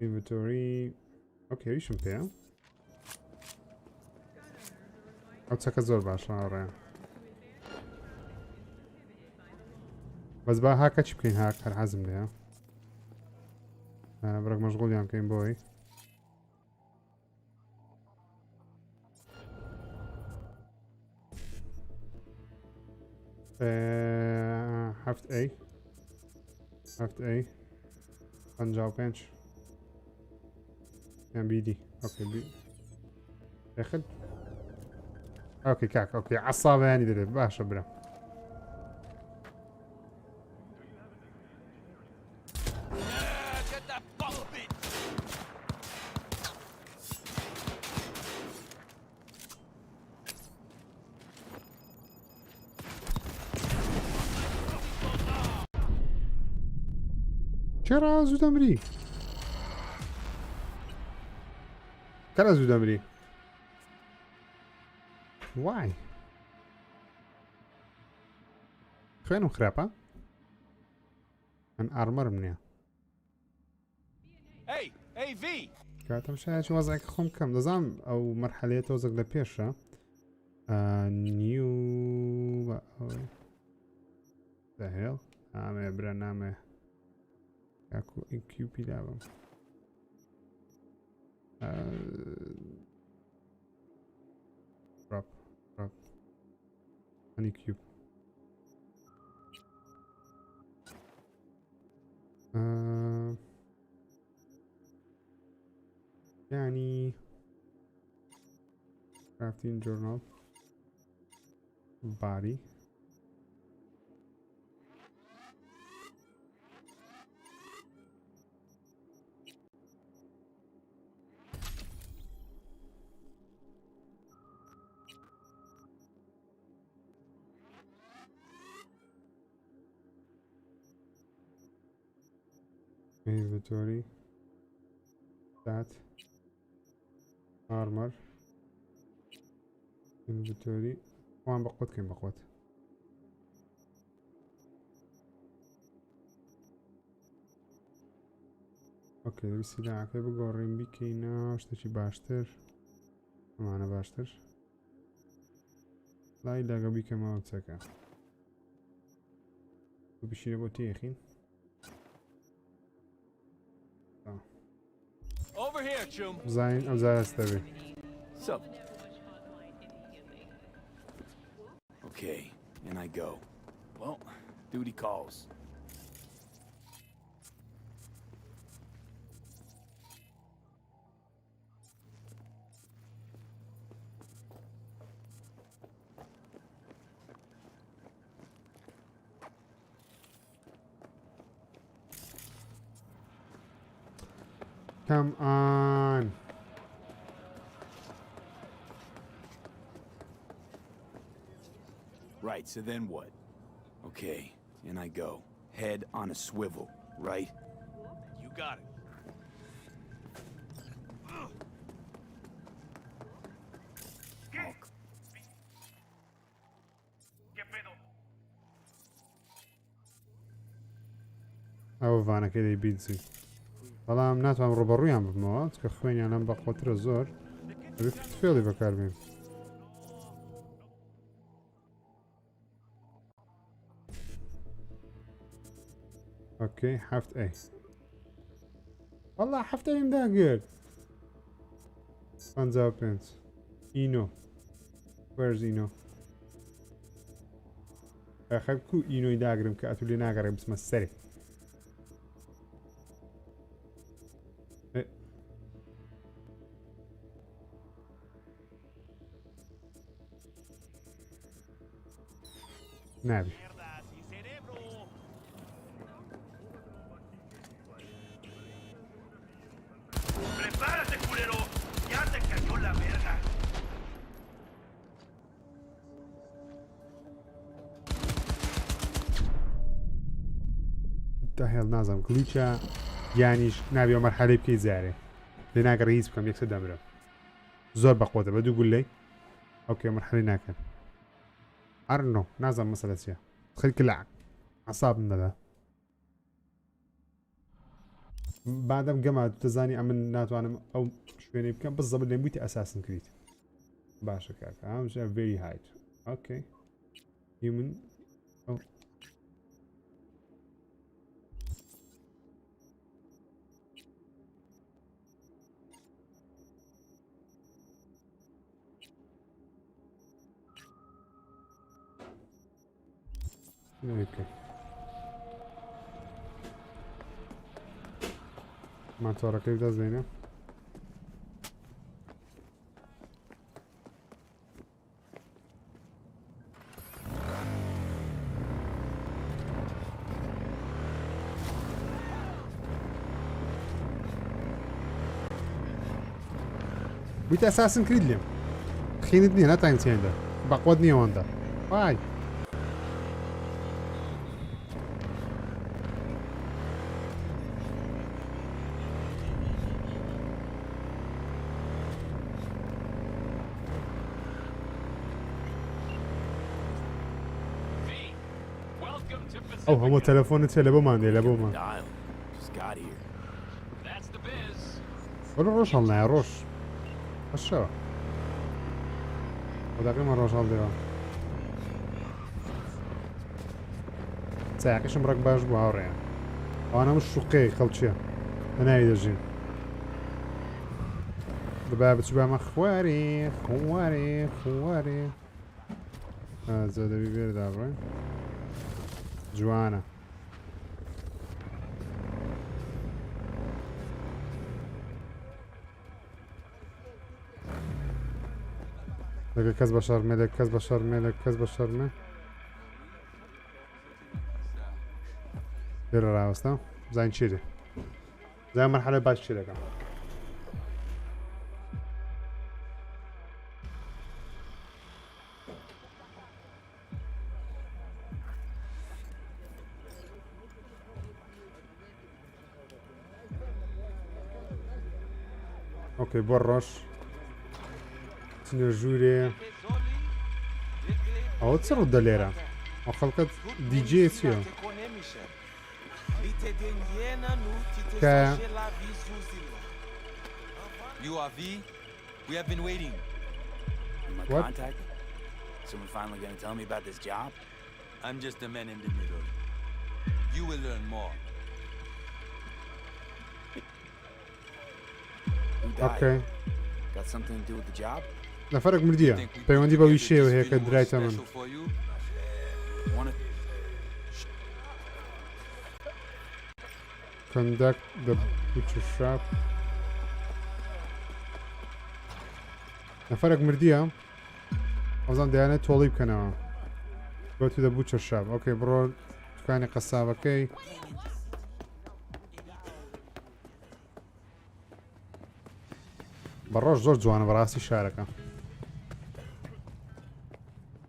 inventory اوكي ايش بين او تسكر زور باش راه بس بقى هاكا تشي بكين هاك هر حزم ليها برك مشغول يام كاين بوي هفت A هفت A پنجاه و پنج يعني بي دي اوكي بي داخل اوكي كاك اوكي عصابة يعني دري باشا برا that bum bitch! چرا زودم میری؟ چرا زودم میری؟ وای خوێنم خراپە؟ من ئارمەرم نییە Hey, hey, V! کاتەم شایەتی وەزێکی خۆم کەم دەزانم ئەو مەرحەلەیە تۆزێک لە پێشە نیو دەهێڵ نامێ برە نامێ یاکو ئینکیوپی دابم ڕاپ ئەنی کیوب يعني crafting journal body inventory that armor inventory وان بقوت كم بقوت اوكي بسلاح كي بقورين بكينا شتشي باشتر معنا باشتر لا يلاقى بك ما وتسكا وبشي بو تيخين Over here, chum! زين او زين استبي Sup? Okay, and I go. Well, duty calls. come on Right, so then what? Okay, and I go. Head on a swivel, right? You got it. ئەو ڤانەکەی دەی بیجی بەڵام ناتوانم ڕوبەڕوویان ببمەوە کە خوێنیان لەم بەقۆترە زۆر فێڵی بەکاربێن اوكي حفت اي والله حفت اي مداقر فانزاو بنت اينو where's اينو اخب كو اينو يداقرم كاتو لي ناقرم بسم السري نابي ¡Prepárate, culero! ¡Ya te cayó la verga! دهێڵ نازم گلیچە یانیش نابێ مەرحەلەی بکەی زارێ لێ ناگەڕ هیچ بکەم یەکسەر دەمرم زۆر بەقۆتە بە دوو گولەی ئەوکێ مەرحەلەی ناکەن ئەرنۆ نازم مەسەلە چییە خەریکە لە عەسابم دەدا بعدم گەما دەزانی ئەمن ناتوانم ئەو شوێنەی بکەم بەس زەبر لێم بوویتە ئەساسن کریت باشە کاکە ئەمژە very height اوكي human oh. اوكي ما تورا كيف دازينه بوویت ئەساسن کرد لێم خینت نییە ناتان چێندا بەقوت نییەوەندا وای Welcome to Pacific. ئەو هەموو تەلەفۆنت چێ لە بۆمان دێ لە بۆمان Dial. Just got here. That's the biz. وەرە ڕۆژ هەڵنایە ڕۆژ بەشەوە بەداقیمە ڕۆژ هەڵدێەوە چاقیشم ڕێک باش بوو هاوڕێیان ئەوانە من شوقەیە خەڵکیە لەناوی دەژین دەبا بچ بامە خوارێ خوارێ خوارێ جا دەبی بێردا بڕێ جوانە لەگە کەس بە شەرمێ لە کەس بە شەرمێ لە کەس بە شەرمێ لێرە ڕاوەستە زین چی دێ زای مەرحەلە باش چی دەکەم اوكي بۆ ڕۆژ چنە ژوورێ ئەوە چ ڕوودە لێرە ئەو خەڵکەت دیجێ چییە کە You are V? We have been waiting. My What? contact? Someone finally gonna tell me about this job? I'm just a man in the middle. You will learn more. Who died? اوكي Got something to do with the job? نەفەرێک مردیە Think we put پەیوەندی together بەوی شێوە this هەیە کە film was درایتە من special for you? Wanna conduct the butcher shop نەفەرێک مردیە ئەوزان دەیانێت تۆڵی بکەنەوە go to the butcher shop اوكي بڕۆ دوکانی قەسابەکەی بەڕۆژ زۆر جوانە بەڕاستی شارەکە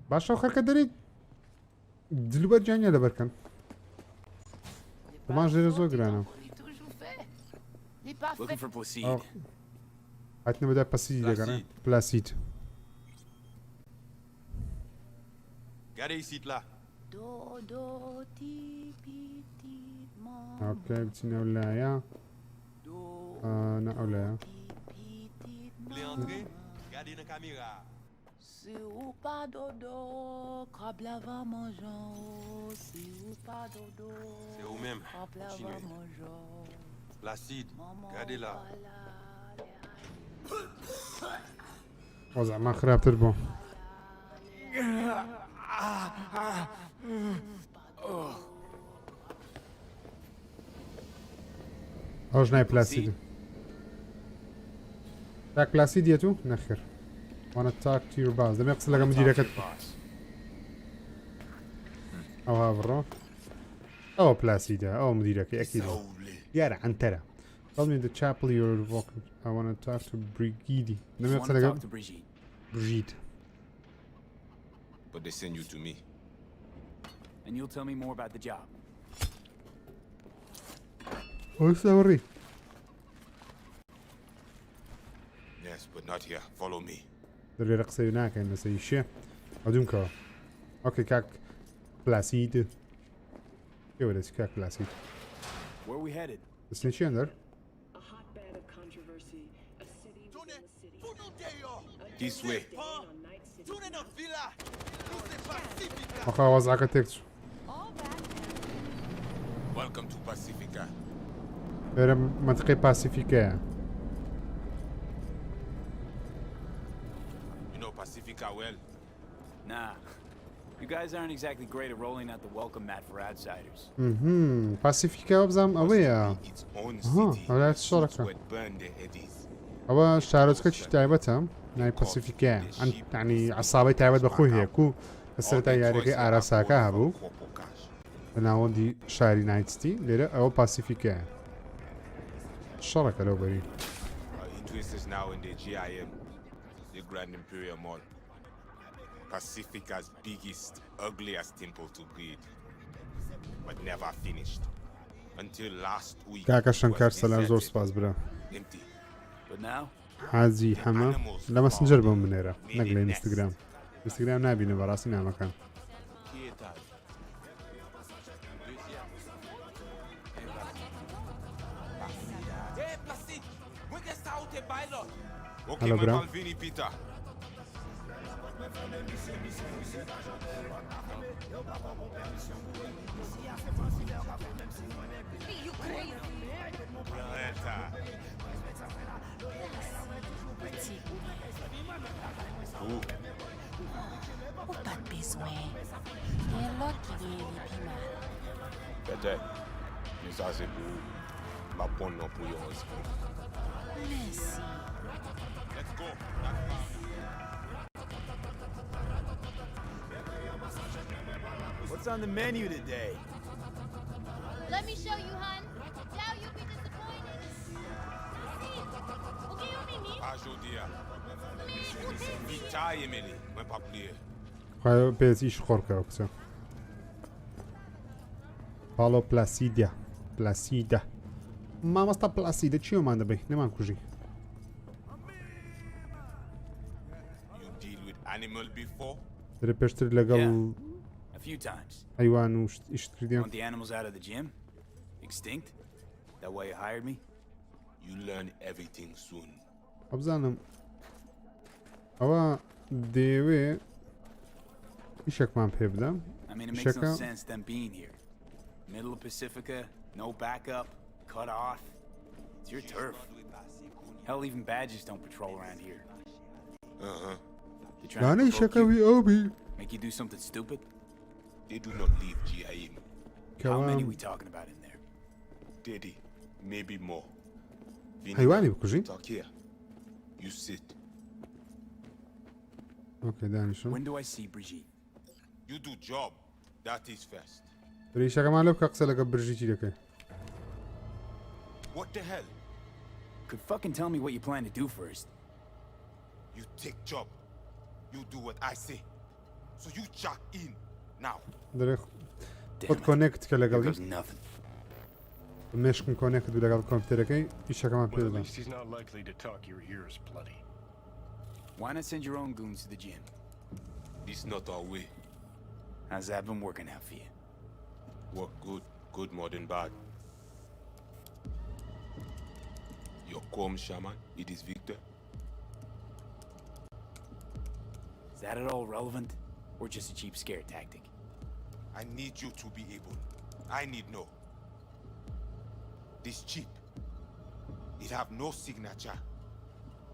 باشە ئەو خەرکە دەریت دلوبەر جیانە لەبەرکەن ڕۆمان ژێرە زۆر گرانە looking for Placide. Oh. هاتنە بەدا پەسیدی دەگەڕێ پلاسید Gardez ici, là. اوكي بچینە ئەو لایە نە ئەو لایە Vous voulez entrer? Regardez la caméra. Si ou pas dodo, crabe lava mangeant. Si ou pas dodo, C'est vous-même. crabe lava Continuez. mangeant. Placide, regardez là. ئەو زەمان خراپتر بوو ئەوش نای پلاسید تا پلاسیدیە تو نەخێر wanna talk to your boss دەمێ قسە لەگە مدیرەکەت ئەوها بڕۆ ئەوە پلاسیدە ئەوە مدیرەکەی ئەکیدە دیارە ئەنتەرە Tell me the chapel you're walking. I want to talk to Brigidi. دەمێ Just قسە wanna لەگە talk to Brigitte. Brigitte. But they send you to me. And you'll tell me more about the job. وەستا وەڕی Yes, but not here. Follow me. دەرێرە قسەی ناکەین لەسەری شێ ئەدومکەوە ئۆکێ کاک پلاسید ئێوە دەچی کاک پلاسید Where are we headed? دەستنی چیان دەر A hotbed of controversy, a city within a city. This way. On Night City. وەخا وەزعەکە تێکچوو Welcome to Pacifica. لێرە منتقەی پاسیفیکەیە You know Pacifica well. Nah. You guys aren't exactly great at rolling out the welcome mat for outsiders. پاسیفیکەوە بزانم ئەوەیە Its own Aha, city. ale Suits szoraka. would burn their headies. ئەوە شارۆچکەی تایبەتە نای پەسیفیکەیە ینی عسابەی تایبەت بەخۆی هەیە و لە سەرەتا یاریەکەی ئاراساکە هەبوو لە ناوەندی شاری نایتستی لێرە ئەوە پاسیفیکەیە شەڕەکە لەو بەری Into office is now in the GIM, the Grand Imperial Mall. Pacifica's biggest, ugliest temple to breed. But never finished. Until last week. کاکە it was شەنکار سەلار زۆر deserted, سپاس برا empty. But now, حاجی هەمە لە مەسنجەر بۆم بنێرە نەک لە ئینستاگرام ئینستاگرام نابینە بەڕاستی نامەکان Quietado. Hey, Placid! When que está o te bailo? Okay, Hello, man, bro. Calvini, Peter. You crazy? Ou pas de besoin. Il y a l'autre qui vient les plus mal. Peut-être. Mais ça, c'est pour ma bonne non pour yon. Merci. Let's go. what's on the menu today? Let me show you, hun. Now you'll be disappointed. Okay, on Mimi. Ajudia. Mimi, Vita, Emily. Mwen pa pliye. خواهی پێز ئیش خۆڕکەوە کچە پاڵۆ پلاسیدیا پلاسیدا مامۆستا پلاسیدە چیۆمان دەبێ نەمان کوژی You deal with animal before? دەرێ پێشتر لەگەڵ A few times. حیوان و ئیشت کردیان Want the animals out of the gym? Extinct? That why you hired me? You learn everything soon. ئەبزانم ئەوە دەیەوێ ئیشێکمان پێ بدەم I mean, it makes no ئیشەکە sense them being here. Middle of Pacifica, no backup, cut off. It's your turf. Hell, even badges don't patrol around here. Uh-huh. They trying دانە to provoke ئیشەکەوی you, ئەو بی make you do something stupid? They do not leave GIM. How many کەوا we talking about in there? 30, maybe more. Vinny, حیوانی بکوژین talk here. You sit. ئۆکێ دانیشم When do I see Brigitte? You do job. That is first. ئیشەکەمان لەو کە قسە لەگە برژیتی دەکەی What the hell? Could fucking tell me what you plan to do first. You take job. You do what I say. So you check in now. دەرێ Damn خۆت it. کۆنێکت کە Here لەگەڵی goes nothing. مێشکم کۆنێکت و لەگەڵ کۆمپیوتەرەکەی ئیشەکەمان پێ Well, at دەدەم least he's not likely to talk your ears bloody. Why not send your own goons to the gym? This not our way. How's that been working out for you? Work good. Good more than bad. Your calm shaman, it is Victor. Is that at all relevant? Or just a cheap scare tactic? I need you to be able. I need know. This chip. It have no signature.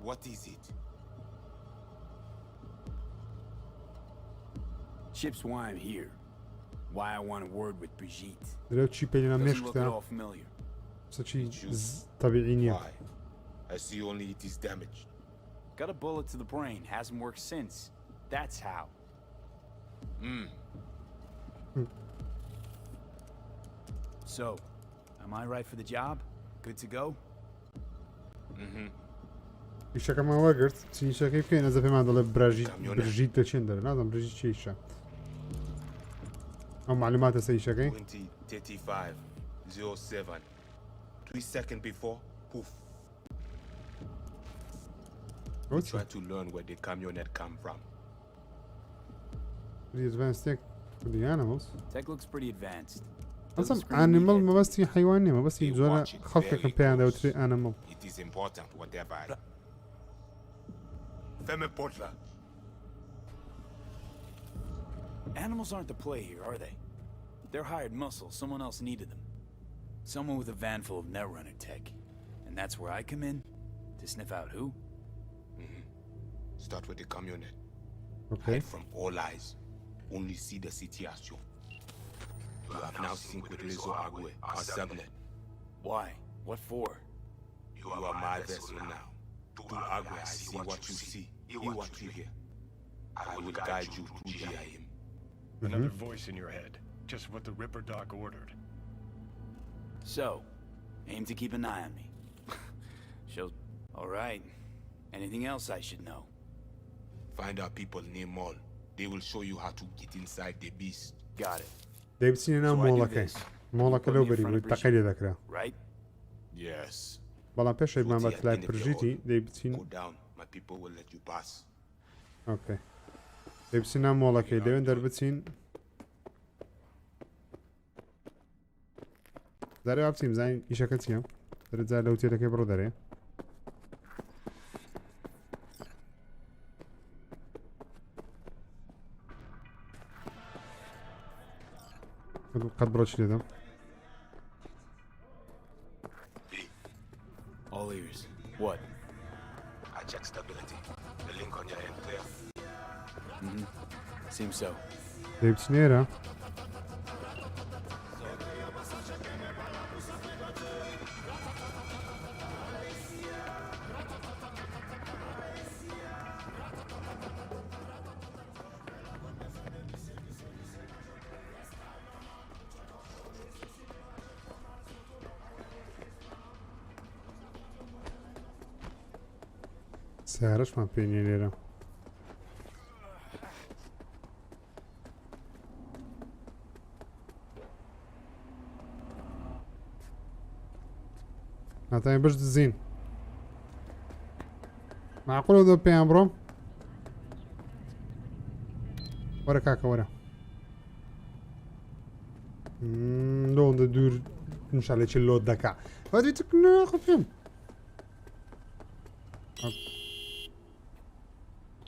What is it? Chip's why I'm here. Why I want a word with Brigitte. دەرێ چی پێێنە Doesn't look at مێشکتە all familiar. سەچی تەبیعی نییە Why? I see only it is damaged. Got a bullet to the brain. Hasn't worked since. That's how. So, am I right for the job? Good to go? ئیشەکەمان وەگرت چینیشەکەی بکەین ئەزە پێمان دەڵێ برژیت لە چێن دەرە نازم برژیت چی ئیشە ئەو معلوماتە سە ئیشەکەی 2035 07. 3 seconds before, poof. We try to learn where the camionet come from. ئەدڤانستێک دی ئانیمەڵز Tech looks pretty advanced. ئەسم Doesn't scream ئانیمەڵ yet. مەبەستی حیوان نیە مەبەستی They زۆرە watch it خەڵکێکم very پێیان close. دەوترێ ئانیمەڵ It is important, whatever. Femme Potla. Animals aren't the play here, are they? They're hired muscle. Someone else needed them. Someone with a van full of Netrunner tech. And that's where I come in? To sniff out who? Start with the camionet. ئۆکەی Hide from all eyes. Only see the situation. You have now synced with Rizzo Agwe, our subnet. Why? What for? You are my vessel now. To Agwe, I see what you see. Hear what you hear. I will guide you through GIM. Another voice in your head. Just what the Ripper Doc ordered. So, aim to keep an eye on me. All right. Anything else I should know? Find our people near Mall. They will show you how to get inside the beast. Got it. دەیبچینە ناو So I do مۆڵەکەی this. مۆڵەکە Put لەو me in بەری front of بووی تەقەی لێ دەکرا Right? Yes. بەڵام پێش ئەیمان بە Fruity لای at the end of the پرژیتی hall. دەیبچین Go down. My people will let you pass. ئۆکەی دەیبچین ناو مۆڵەکەی لەوێن دەربچین زارێ وا بچین بزانین ئیشەکە چییە دەرەجا لەو تێلەکەی بڕۆ دەرێ قەت بڕۆ چی لێدەم All ears. What? I check stability. The link on your end clear. Seems so. دەیبچین ئێرە سیارەشمان پێ نییە لێرە ناتوانین بەش دزین معقولە دۆ پێیان بڕۆم وەرە کاکە وەرە لۆندە دوور نیشالێکی لۆت دەکا وادوی چ ناخۆ پێم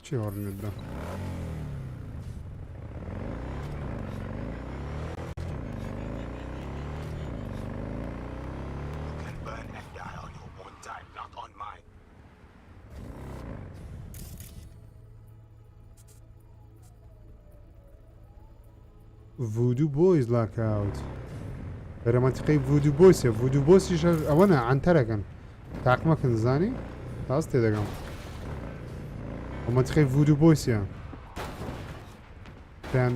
چی هەڕنێتدا You can burn and die on your own time, not on mine. ڤودو بۆیز لاکاوت بەرەمەنتیقەی ڤودو بۆیسە ڤودو بۆسیش ئەوەنە ئەنتەرەکەن تاقمەکەن زانی ڕاست تێدەگەم ئەمەنتیقەی ڤودو بۆیسیە پێیان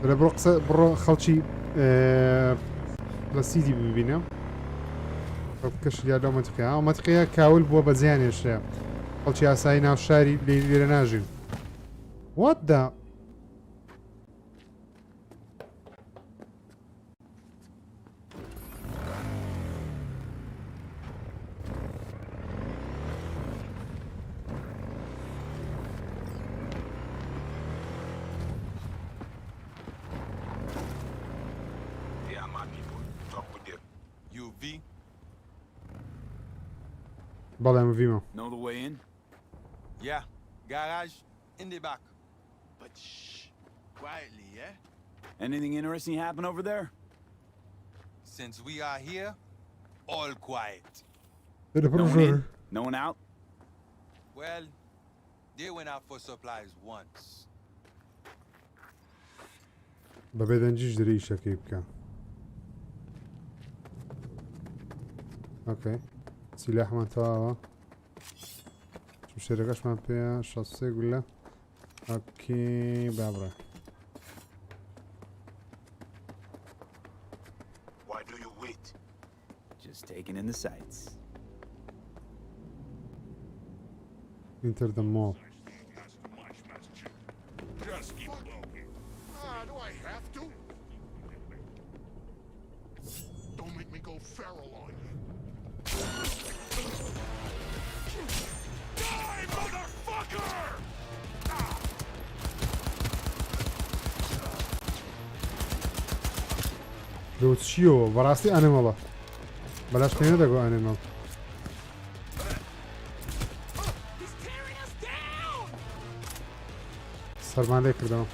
لە بڕۆ قسە بڕۆ خەڵکی لە سیدی ببینە کەش یا لەو مەنتیقەیە ئەو مەنتیقەیە کاول بووە بە جیانێشە خەڵکی ئاسایی ناو شاری لێرە ناژین What the They are my people. Talk with them. You V? بەڵێ مڤیمە Know the way in? Yeah. Garage in the back. But shh. Quietly, yeah? Anything interesting happen over there? Since we are here, all quiet. دەرە No one in? No one out? Well, they went out for supplies once. بەبێ دەنجیش دەری ئیشەکەی بکە ئۆکەی سیلاحمان تەواوە شێرەکەشمان پێە 63 گولە ئۆکەی بابڕێ Why do you wait? Just taking in the sights. Enter the mall. Do I have to? Don't make me go feral on you. Die, motherfucker! لۆ چیەوە بەڕاستی ئەنێمەڵە بەلاش پێ نەدەگۆ ئەنێمەڵ سەرمان لێ کردەوە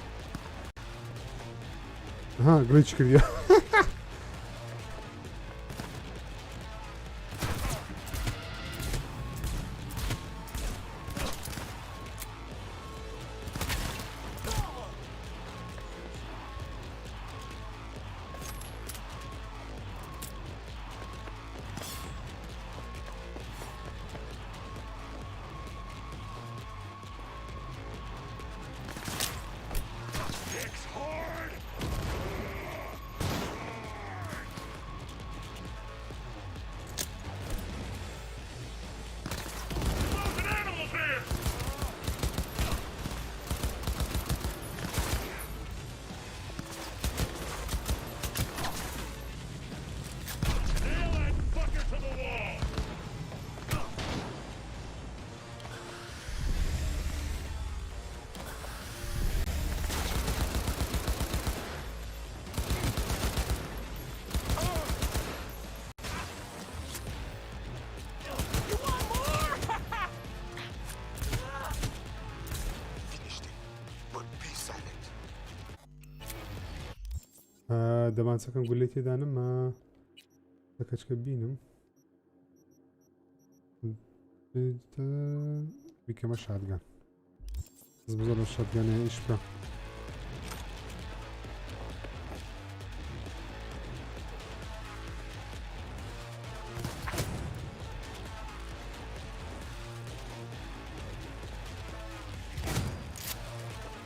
ها گلیچ کردیە دەمانچەکەم گولەی تێدانم دەکەچکە بینم بیکەمە شادگان بزە لە شادگانە ئیش بکە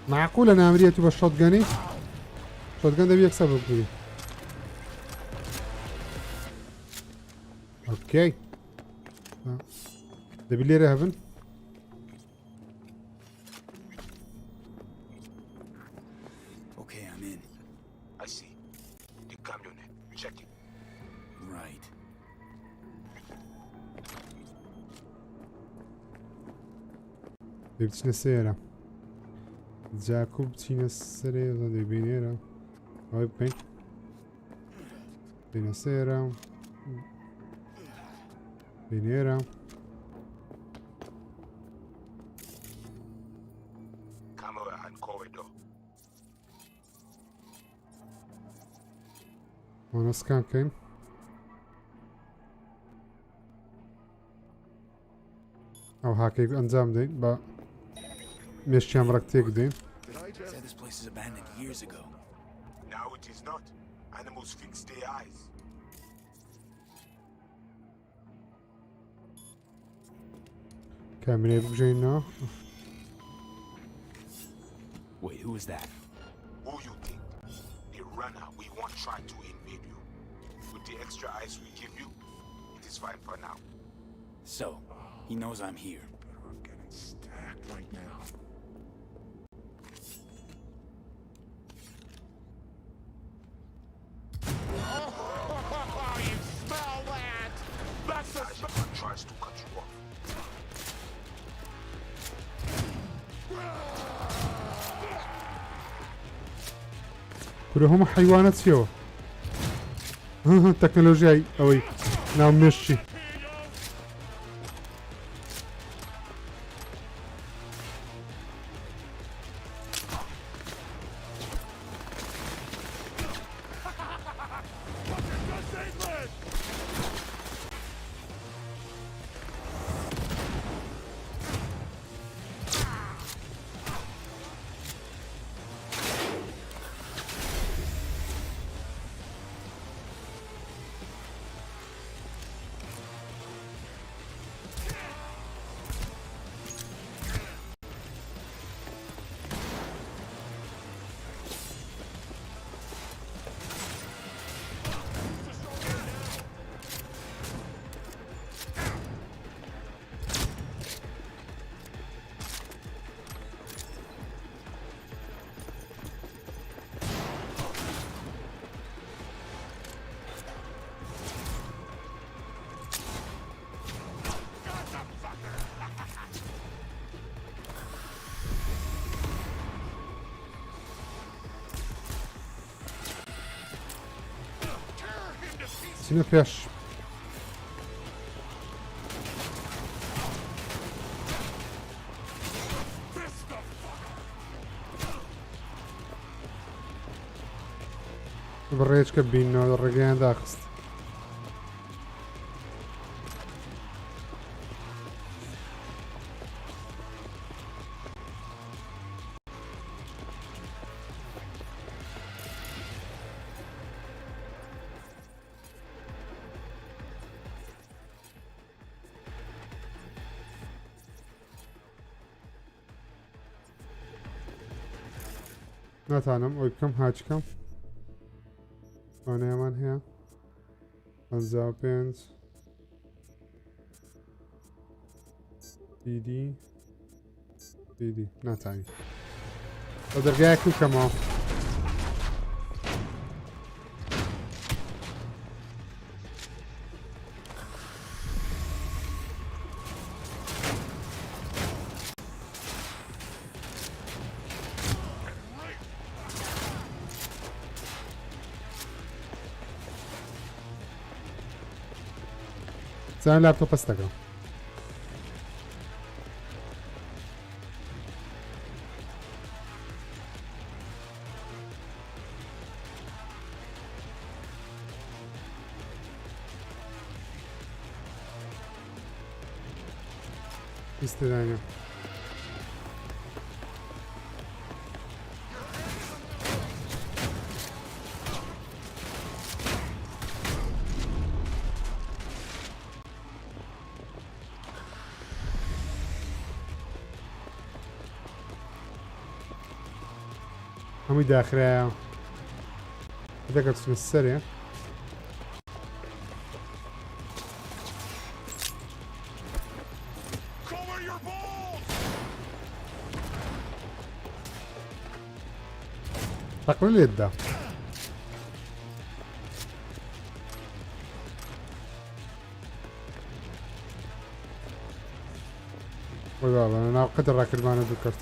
معقولة نامرية تبقى الشوتجاني شوتجان ده بيكسب بقولي اوكي ده باللي رهبن Okay, I'm in. I see. The camionette. Check it. Right. بچینە سێرە جاکوب بچینە سەرێ دەبینێرە ئەوەی بکەین بینە سێرە بینێرە Camera and corridor. وانەسکان بکەین ئەو هاکەی ئەنجام دەین بە مێشتیان ڕەک تێک دەین Said this place is abandoned years ago. Now it is not. Animals fix their eyes. کامێرای بگژێنەوە Wait, who is that? Who you think? The runner we won't try to invade you. With the extra ice we give you, it is fine for now. So, he knows I'm here. I'm getting stacked right now. You smell that? That's the Someone tries to cut you off. کورە هەموو حیوانەت چیەوە تەکنۆلۆژیای ئەوەی ناو مێشتی چینە پێش بڕێچکە بینەوە ڕێگەیان داخست ناتانم ئەوی بکەم هاچکەم وانەیەمان هەیە 55 دیدی ناتانی ئەو دەرگایەکی بکەمەوە زان لابتوب پەس دەکەم استدانه هم داخله ذكرت في السريع تقبل يده والله انا قدر راكب ما انا ذكرت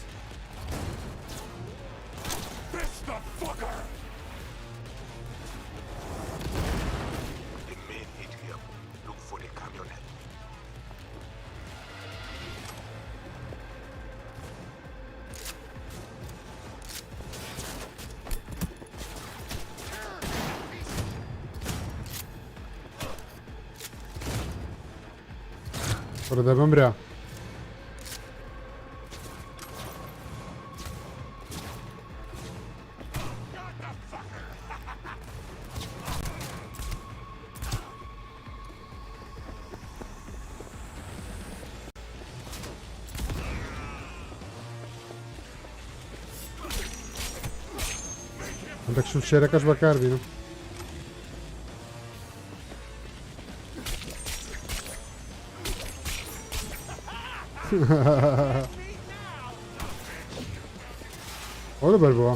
The main atrium. Look for the camionette. burada bamra عندك شو الشركة بكار بينو ولا بربوا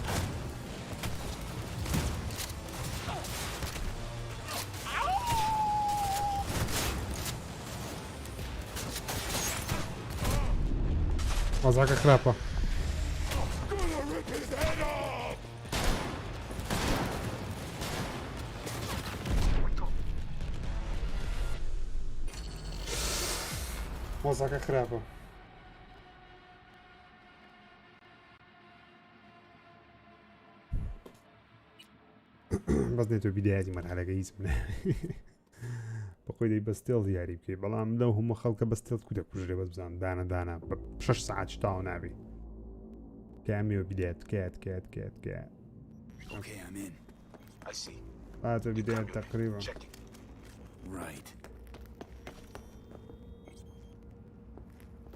وضعك خرافة وضعك خرافة بس نتو بداية مرحلة قيس من بقولي بستيل ياري بكي بلام لو هم خلقه بستيل كده كجري بس بزان دانا بشش ساعات شتاو نابي كامي وبداية كات Okay, I'm in. I see. فاتو بداية تقريبا Checking. Right.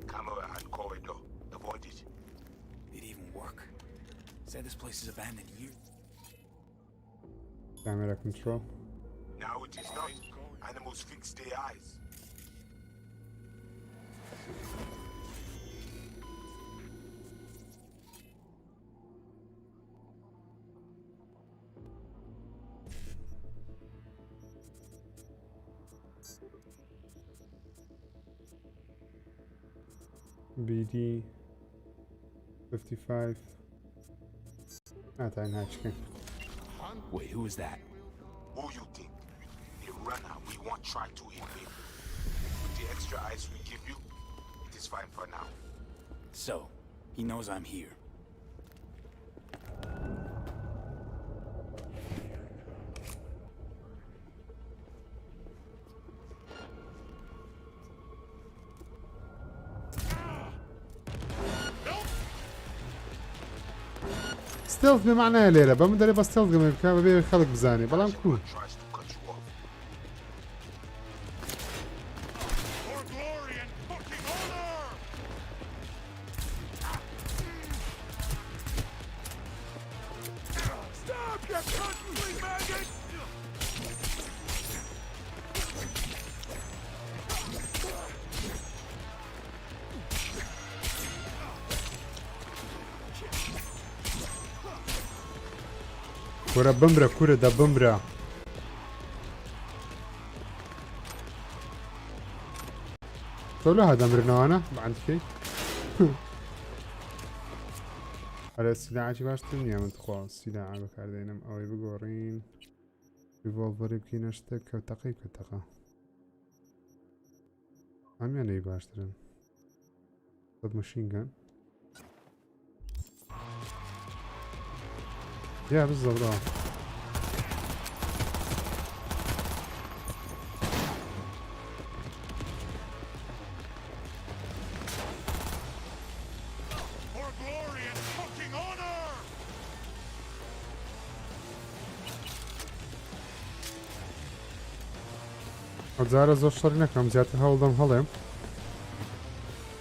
Camera and corridor. Avoid it. It even work. Said this place is abandoned years. camera control Now it is not. Animals fix their eyes. BD 55 تعال هاتشكي Wait, who is that? Who you think? A runner we won't try to invade. With the extra ice we give you, it is fine for now. So, he knows I'm here. ستيلث بمعنى ليلة بمدري بس ستيلث قبل كان ببيع خلق بزاني بلام كول Tries to cut you off. كورة بمرة كورة دا بمرة طولو هذا مرنا أنا ما عندي شيء على السلاح شي باش تنيا من تخوا السلاح بكاردينم أو بقورين ريفولفر يبكي نشتك وتقي كتقا هم يعني باش ترن طب ماشين جان يا بالضبط ئەوجارە زۆر شەڕ نەکەم زیاتر هەوڵدەم هەڵێم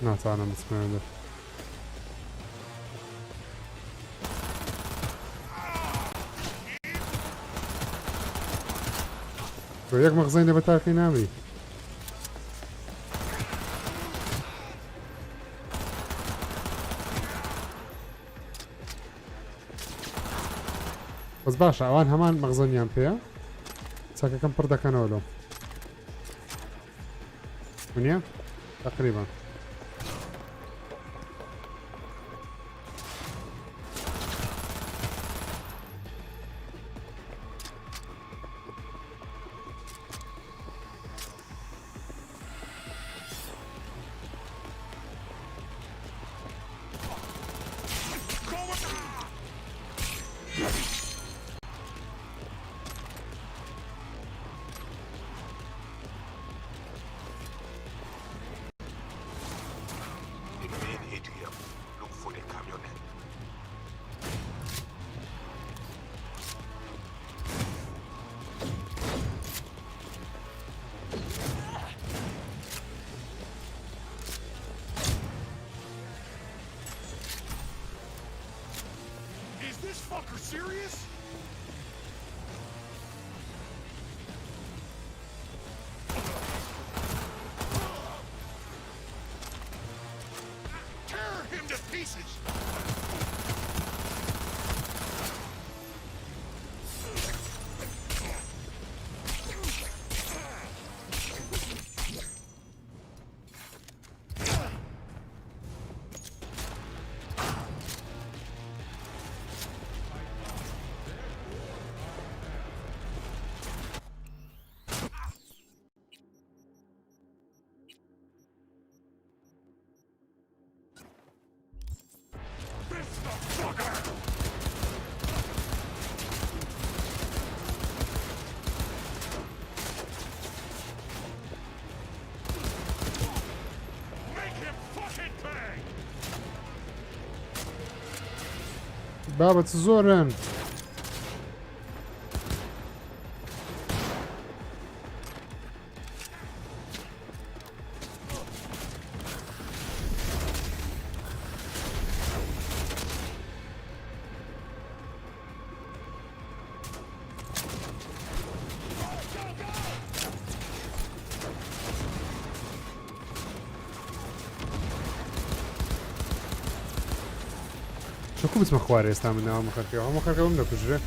ناتوانم بچمێنێت بۆ یەک مەغزەی لە بەتاقی ناوی بەس باشە ئەوان هەمان مەغزەنیان پێیە چاکەکەم پڕ دەکەنەوە لەو ونیە تقریبا The main atrium. Look for the camionette. Is this fucker serious? Tear him to pieces! This the fucker! Make him fucking pay! بابەت زۆرن چۆکو بچمە خوارێ ئێستا من ناوە مەخەرکەوە هەموو خەرکەوەم دەکوژرێ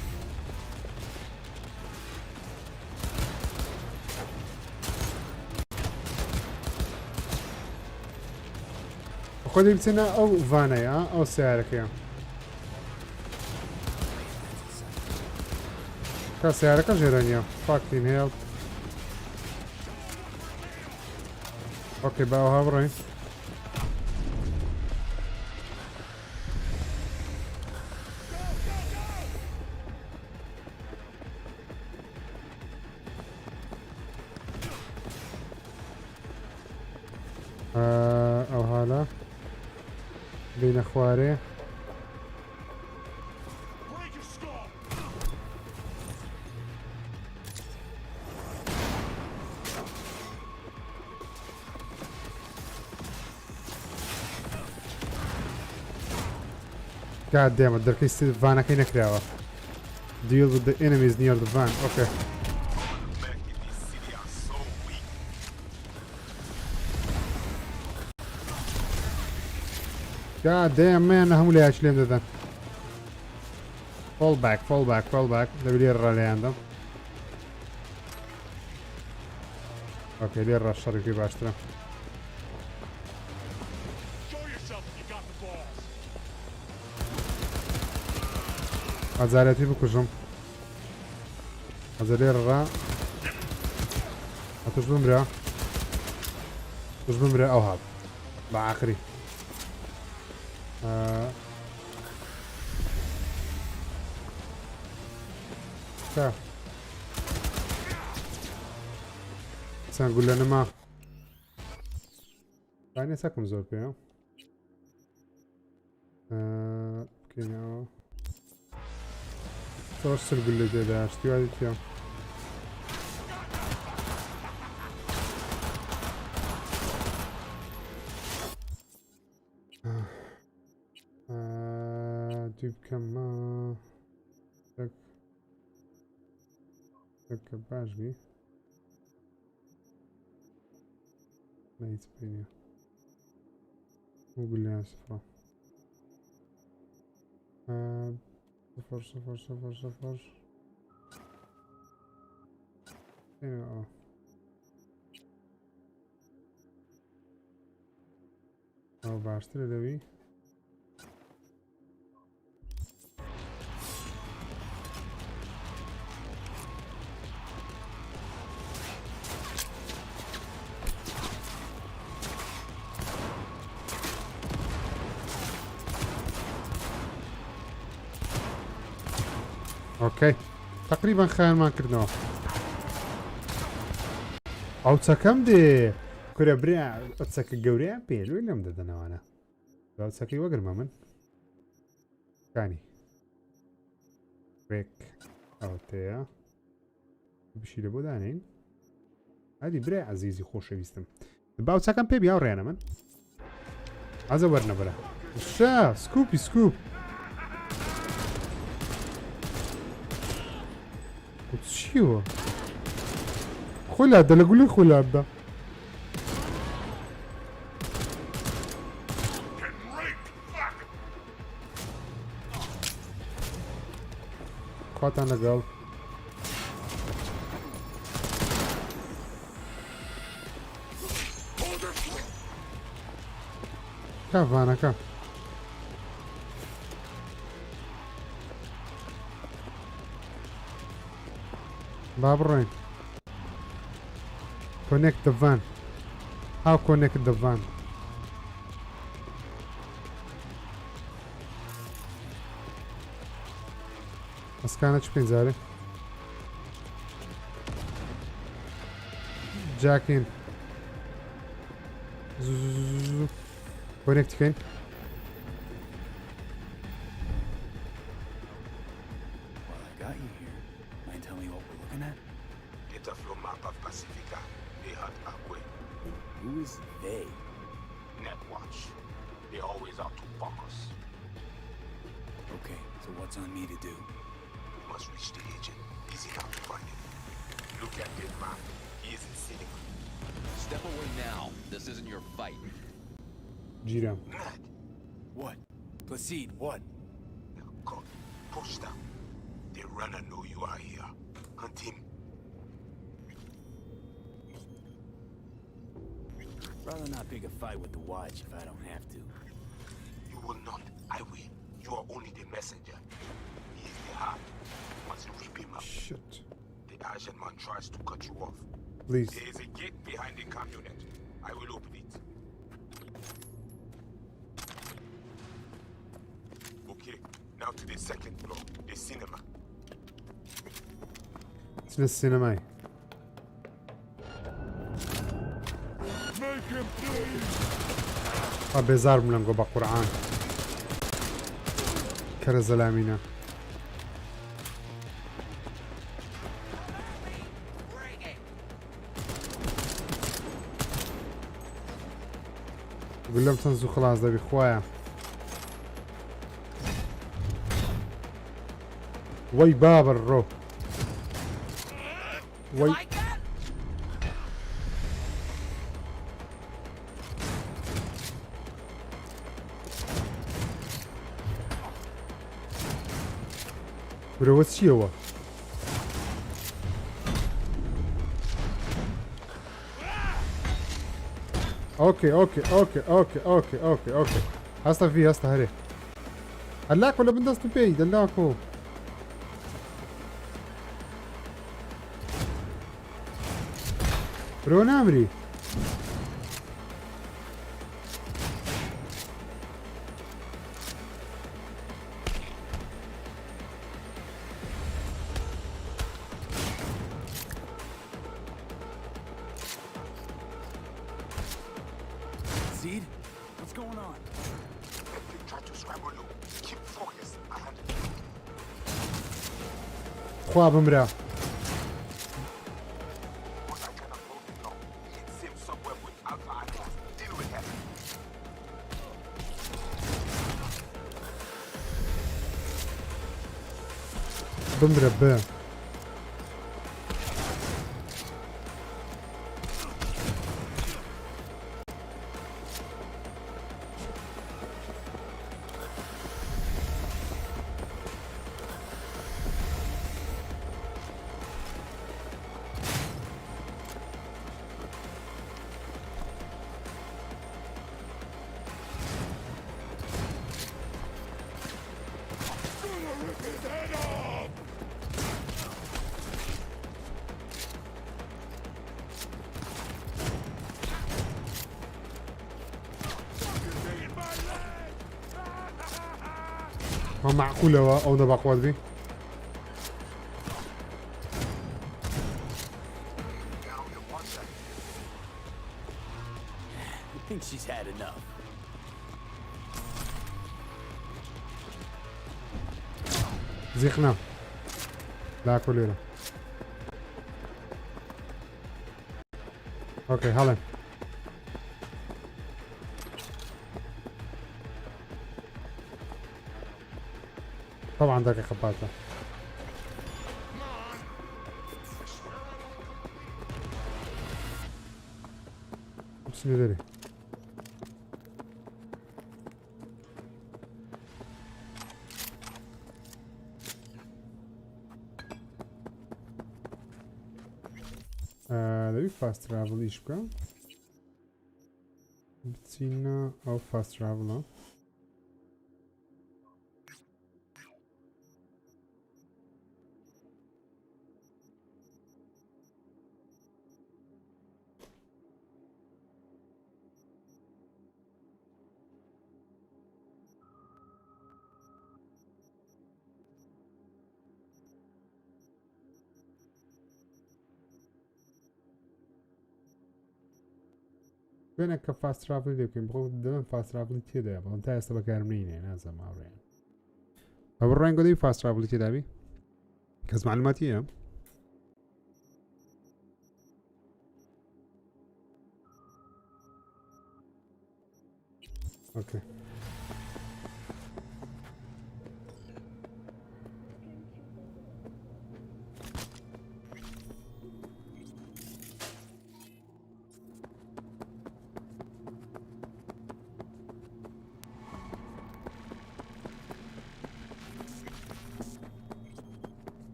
خۆ دەی بچێنە ئەو ڤانەیە ئەو سیارەکەیە کا سیارەکە ژێرە نییە فاکتین هێڵ ئۆکێ باوها بڕۆین ئەو حالا بینە خوارێ Break his skull! God damn it, دەرکەی ڤانەکەی نەکراوە Deal with the enemies near the van. Okay. Back in this city are so weak. God damn man هەموو لە یاش لێم دەدەن Fall back, fall back, fall back لە لێر ڕە لێیاندەم Ok, لێر ڕە شەڕێکی باشترە Show yourself if you got the balls! ئازارەتی بکوژم ئەزە لێر ڕە ئەتوش بمرە توش بمرە ئەو هات بە ئاخری تا چەند گولە نەما دانێ چەکم زۆر پێ بکەینەوە زۆر سل گولە تێدا شتی وادی پێم كما تك باش بي لا يتبيني وقول لي صفر صفر صفر صفر صفر اه او باشتري دوي اوكي تقريبا خيال ما كردناه او تسكم دي كورا بريع تسك الجوريا بيل ولا مددنا انا لو تسكي وقر مامن كاني بريك او تيا بشي لبودانين هادي بريع عزيزي خوش ويستم باو تسكم بي بياو ريانا من عزورنا برا الشا سكوبي سكوب وتشيو خلع ده لقولي خلع ده قاط انا قال كيف انا كيف باب الرين connect the van how connect the van بس كانت شو بينزالي جاكين connect كين Who is they? Netwatch. They always out to fuck us. Okay, so what's on me to do? We must reach the agent. Easy enough to find him. Look at this man. He isn't sitting. Step away now. This isn't your fight. جيران Ned. What? Placide, what? Now come. Push down. The runner know you are here. Hunt him. Rather not pick a fight with the watch if I don't have to. You will not. I will. You are only the messenger. He is the heart. Once you rip him up, shit the Asian man tries to cut you off. please There is a gate behind the camionet. I will open it. Okay, now to the second floor, the cinema. اسم السينماي بێزار بووم لەم گۆ بە قورعان کەرە زەلامینە گولەم چەند زوو خلاص دەبی خوایە وەی بابڕ ڕۆ وەی برەوە چیەوە اوكي اوكي اوكي اوكي اوكي اوكي اوكي هستا في هستا هري هلاك ولا بندست بي دلاكو برو نامري Seed? What's going on? They try to scramble you. Keep focused. I handle it. خواب مرا But I cannot hold it long. It's him somewhere with Alpha Atlas. Deal with him. بمرة ب ما معقولة أو نبقى قوات بي I think she's had enough. زيخنا لا كلنا اوكي هلا طبعا دقيقة باتا بس ندري دبي فاست ترافل ايش بكا بتسينا او فاست ترافل بينك فاست ترافل يمكن بقول دائما فاست ترافل كذا يبغى انت هسه كارمين يعني هذا ما أورين فبرين قدي فاست ترافل كذا بي كز معلوماتية اوكي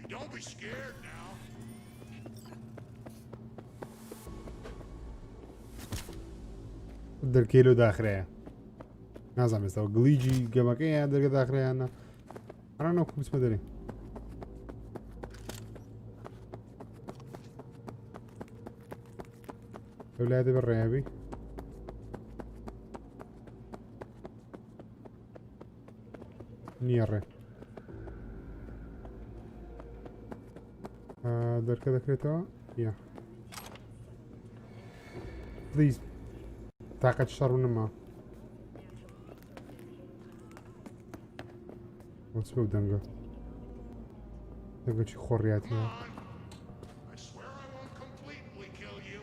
Don't be scared now. در كيلو داخرية نازم يستوى قليجي قمكية در داخرية أنا نوكم بس مدري أولادي بالريابي نيري در كذا كريتوا يا بليز طاقة الشر ونما وتسبب دنقة شي خورياتي I swear I won't completely kill you.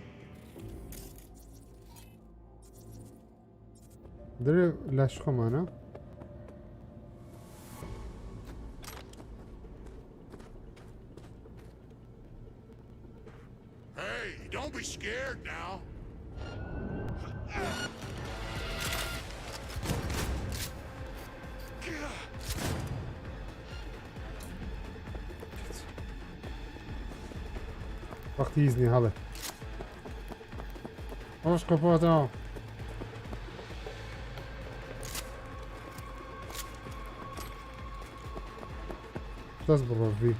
دري لاش خمانة Hey, don't be scared now. وقت يزني هذا وش كفوته تصبر فيه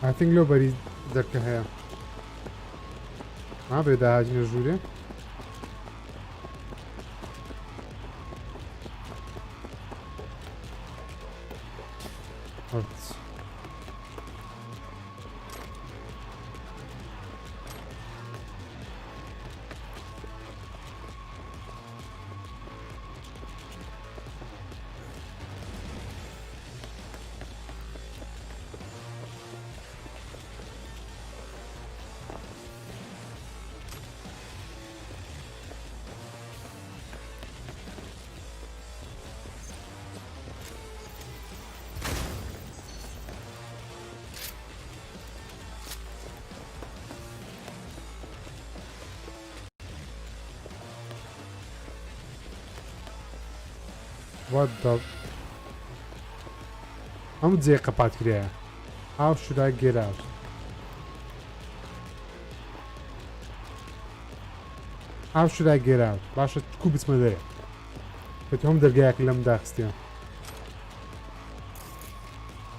I think nobody that can have ما بێداهاجنە ژوورێ What the... هەموو جێ قەپات کرایە. How should I get out? How should I get out? باشە کو بچمە دەرێ. بێت هەم دەرگایەک لەم داخستیان.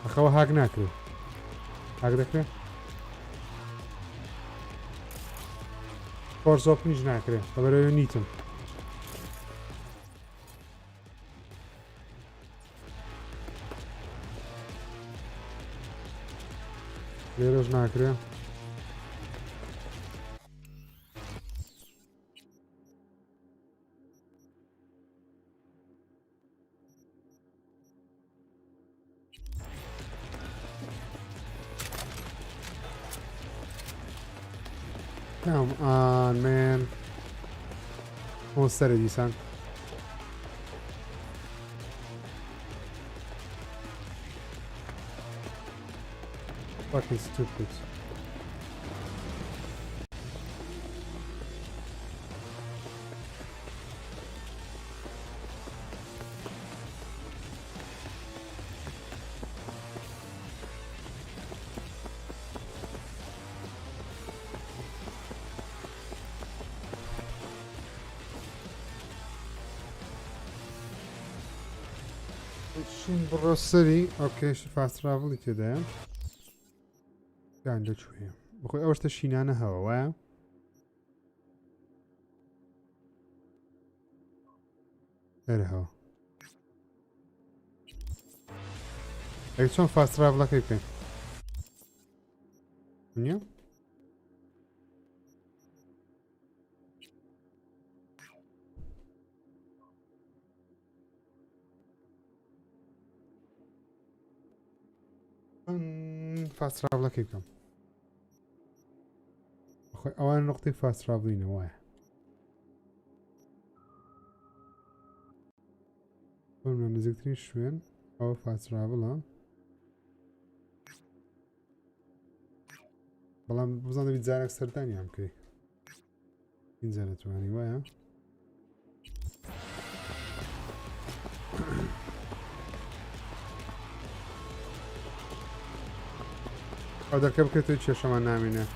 ئەخەوە هاک ناکرێت. هاک دەکرێت؟ فۆرس ئۆپنیش ناکرێت. بەبەرەوەی نیتم. لێرەش ناکرێ Come on, man. Almost said it, you son. Fucking stupid. Şimdi burası okey şu fast travel içinde. Yani شوية بخوي أول شينانة هوا غير هوا لكن شلون فاست ترافل كيف كان دنيا فاست ترافل كيف كان أخوي أولا نقطة فاست ترافلين واحد قلنا نزلتني شوين أو فاست ترافل ها بلان بزن بيتزارك سرتاني هم كي ينزلت واني وايا هذا كم كنت تشوف شو نامينه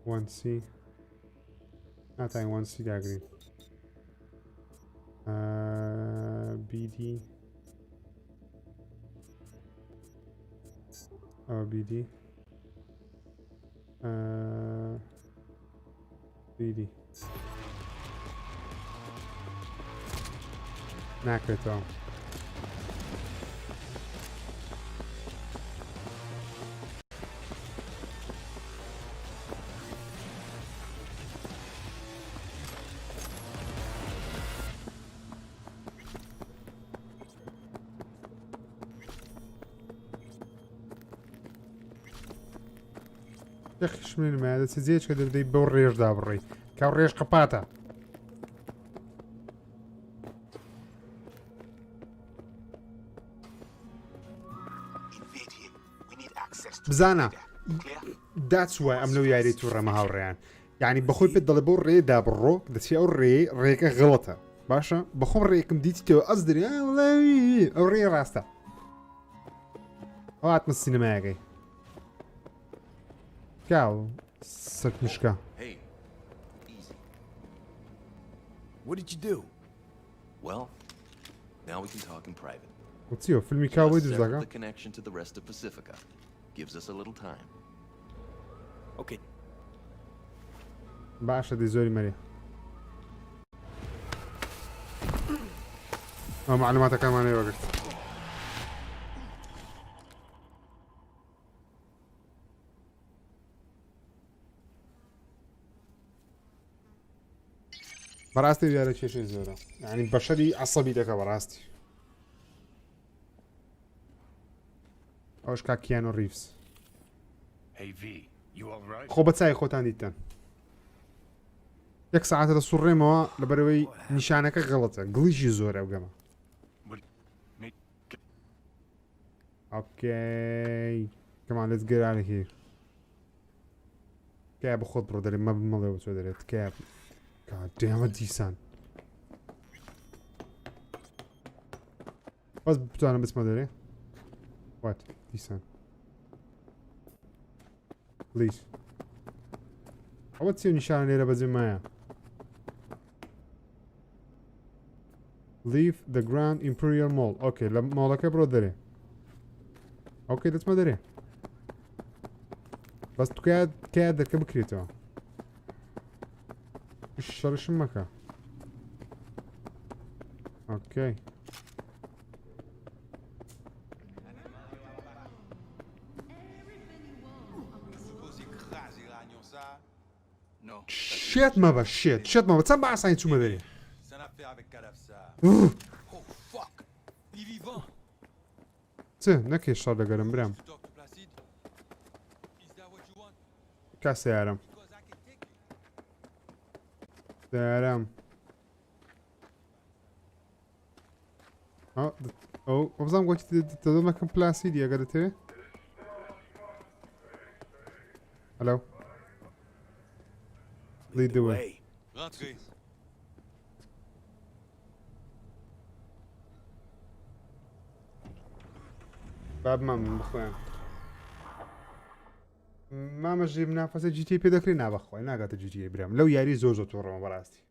One C. Not I one C diagram. BD. BD. BD. Nakreto. يخش من المعدة تزيد كده بدي بوريش دابري كوريش قباطة بزانا that's why I'm لو ياري تورا ما هوريان يعني بخوي بدل بوري دابرو دسي اوري ريك غلطة باشا بخوم ريك مديتي تو اصدري والله اوري راستا وقت من السينما جاي كاو سەرمشکە. Hey, easy. What did you do? Well, now we can talk in private. چییە فیلمی کاوبۆی Just دروست sever دەکە؟ the connection to the rest of Pacifica. Gives us a little time. Okay. باشە دەی زۆری مەری. ئەو معلوماتەکانمانەوە وەرگرت. بەڕاستی دیارە کێشەی زۆرە. یعنی بەشەری عەسەبی دەکە بەڕاستی. ئەوش کاکیانۆ ریڤز. Hey V, you all right? خۆ بە چای خۆتان دیتن. یەک ساعتە دەسوڕێمەوە لەبەرەوەی نیشانەکە غەڵەتە گڵیشی زۆرە ئەو گەمە. Okay, come on, let's get out of here. Cab خود برو داریم ما بماله بچه دارید cab. God damn it, دیسان. باز بتوانم بسمه داری؟ What? دیسان. Please. اول چیو نشانه لیره بزیم مایا. Leave the Grand Imperial Mall. Okay, مالکه برو داری. اوكي دەچمە دەرێ بەس تکات دەکە بکرێتەوە شەڕشم مەکە اوكي شێت مەبە شێت مەبە چەند بە ئاسانی چوومە دەرێ چ نەکێ شەڕ دەگەرم برام کا سیارەم ئەو بزانام گۆکی دەدەمەکەم پلاسیدی ئەگەر دەتەوێ هەلو lead the way. Rentrez. باب مام بخوێن مامەژی منافەسە جیتی پێ دەکرێت نابەخۆی ناگاتە جیتی برام لەو یاری زۆر زۆر تۆڕەوە بەڕاستی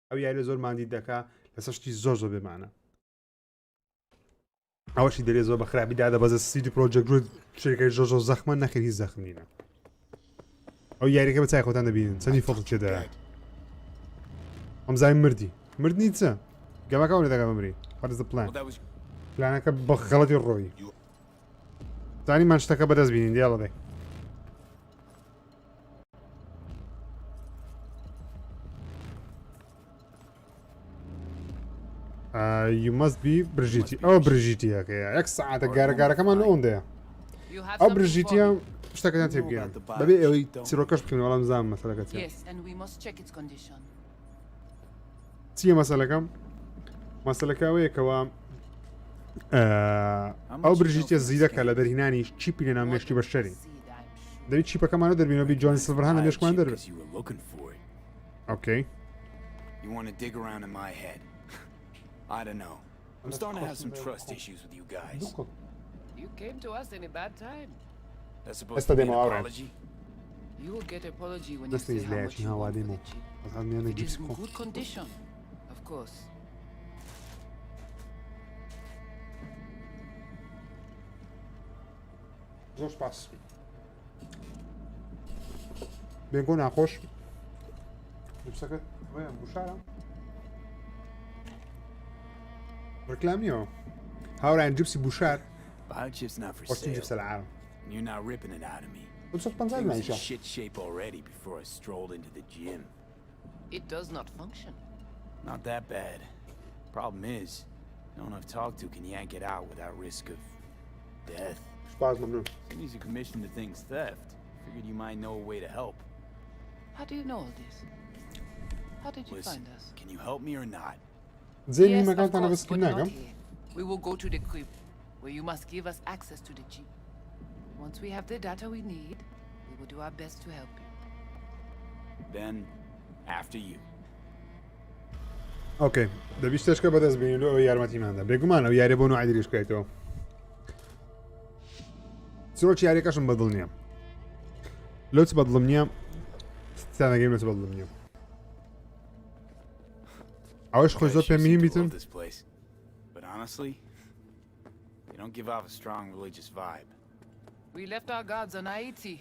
ئەو یاری زۆر ماندی دەکا لەسەر شتی زۆر زۆر بێمانە ئەوەشی دەرێ زۆر بە خراپی دادە بەزە سیدی پرۆجەکت ڕووی شێکەکەی زۆر زۆر زەخمە نەکرد هیچ زەخم نینە ئەو یاریەکە بە چای خۆتان دەبینن چەندی فڵت تێدایە ئەم زای مردنی چە گەمەکە دەکە بمری what is the plan پلانەکە بە غەڵەتی ڕۆی زانی من شتەکە بەدەست بینین دیاڵە دەی you must be برژیتی ئەو برژیتیەکەیە یەک ساعتە گارەکەمان لە ئەوەندەیە ئەو برژیتیە شتەکەتان تێبگەیان بەبێ ئەوەی چیرۆکەش بکەین وەڵام زانم مەسەلەکە چییە چییە مەسەلەکەم مەسەلەکە ئەوەیەکەوە ئەو برژیتە زیرەکە لە دەرهینانی چیپی لە ناو مێشتی بەشەری دەوێت چیپەکەمانە دەربینەوە بی جوانی سڵڤەرهان لە مێشکمان دەربێت اوكي You want to dig around in my head? I don't know. I'm starting to have some trust issues with you guys. You came to us in a bad time. That's supposed to be an apology. You will get an apology when you say how much you want for the jeep. It is in good condition, of course. زۆر سپاس بێنگۆ ناخۆش لبسەکەت بوشارە ڕکلامیەوە هاوڕایان جیپسی بوشار Biochip's not for وەرچین sale. جیپسە لە عالم You're not ripping it out of me. لبسەت It پەنجای was in نایشە shit shape already before I strolled into the gym. It does not function. Not that bad. Problem is, no one I've talked to can yank it out without risk of death. سپاس مەمنون Seeing as you commissioned the thing's theft, figured you might know a way to help. How do you know all this? How did you Listen, find us? can you help me or not? جێنی Yes, of مەکانتانە course, بەسکرین but ناکەم not here. We will go to the crypt, where you must give us access to the jeep. Once we have the data we need, we will do our best to help you. Then, after you. اوكي دەبی شتێشکە بەدەست بینین لە ئەو یارمەتیماندا بێگومان ئەو یارێ بۆ نوعی دریشکێتەوە چۆکی یاریەکەشم بەدڵ نییە لەو چ بەدڵم نییە تانەگەی مەچ بەڵم نییە ئەوەش خۆی زۆر پێم هیم بیتم this place. But honestly, they don't give off a strong religious vibe. We left our gods on Haiti,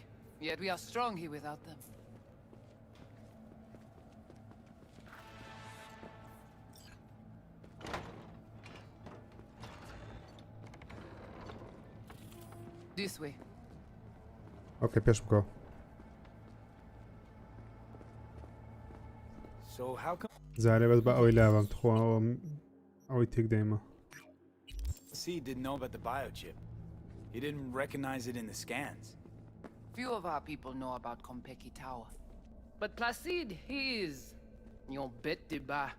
yet we are strong here without them. This way. ئۆکێ پێش بکەوە So how come زارێ بەس بە ئەوەی لاوام تخوا ئەوەی تێک دەیمە C didn't know about the biochip? He didn't recognize it in the scans. Few of our people know about Kompeki Tower. But Placide, he is... Your bête de bas.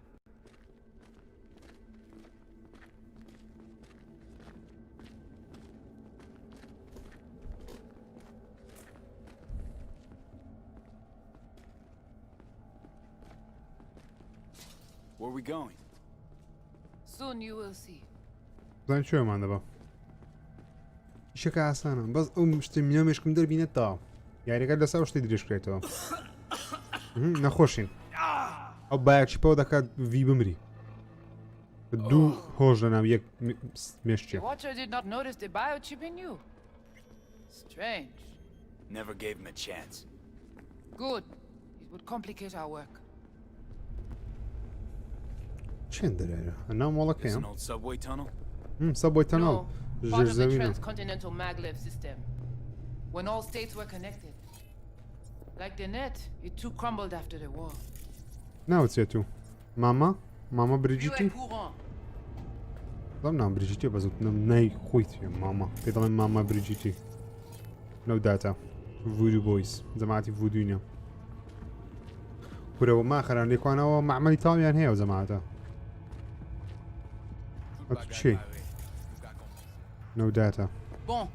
Where are we going? Soon you will see. زانانی شوێمان دەبە ئیشەکە ئاسانە بەس ئەو شتی منە مێشکم دەربینێتەوە یاریەکە لەسەر شتی درێژکرێتەوە نەخۆشین ئەو بایەکشیپەوە دەکات وی بمری دوو هۆژ لەناو یەک مێشتێ The Watcher did not notice the biochip in you. Strange. Never gave him a chance. Good. It would complicate our work. چێن دەرێرە ئەناو مۆڵەکەیە An old subway tunnel? سەبۆی تەنەڵ No, part of the ژێرزەوینە transcontinental maglev system. When all states were connected. Like the net, it too crumbled after the war. ناوچێت و ماما You بریجیتی are courant. دەم نام بریجیتی بەزوتنم نای خۆیت ماما پێ دەڵێن ماما بریجیتی نەوداتە ڤودو بۆیس جەماعەتی ڤودوینە کورەوە ماخەران لێکوانەوە مەعمەلی تاویان هەیە و جەماعەتە چی نەوداتە Bon.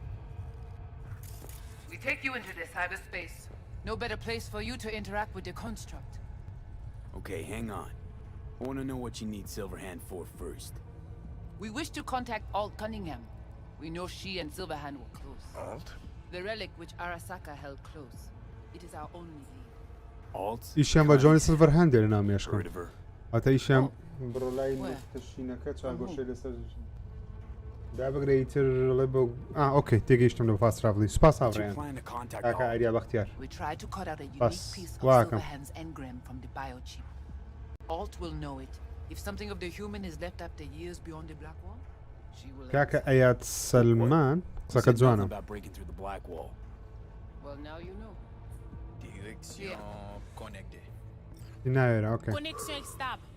We take you into the cyberspace. No better place for you to interact with the construct. Okay, hang on. I want to know what you need Silverhand for first. We wish to contact Alt Cunningham. We know she and Silverhand were close. Alt? The relic which Arasaka held close. It is our only lead. Alt? ئیشیان بە جۆنی سلڤەر هەندێ لە نامێشکم Heard of her. ئەتە ئیشیان بڕۆلای Where? تەشینەکە چاگۆشەی لەسەر دابگرێتتر لە بە ئۆکەی تێگەیشتم لە فاست ترافلی سوپاس What's your هاوڕێیان plan to contact کاکە Alt? ئاریا بەختیار We tried to cut out a unique Bas, piece of welcome. Silverhand's engram from the biochip. Alt will know it. If something of the human is left after years beyond the Black Wall, she will... کاکە ئەیات سەلمان قسەکە Said nothing جوانە about breaking through the Black Wall. Well, now you know. Direction connectée. ناوێرە ئۆکەی Connection stable.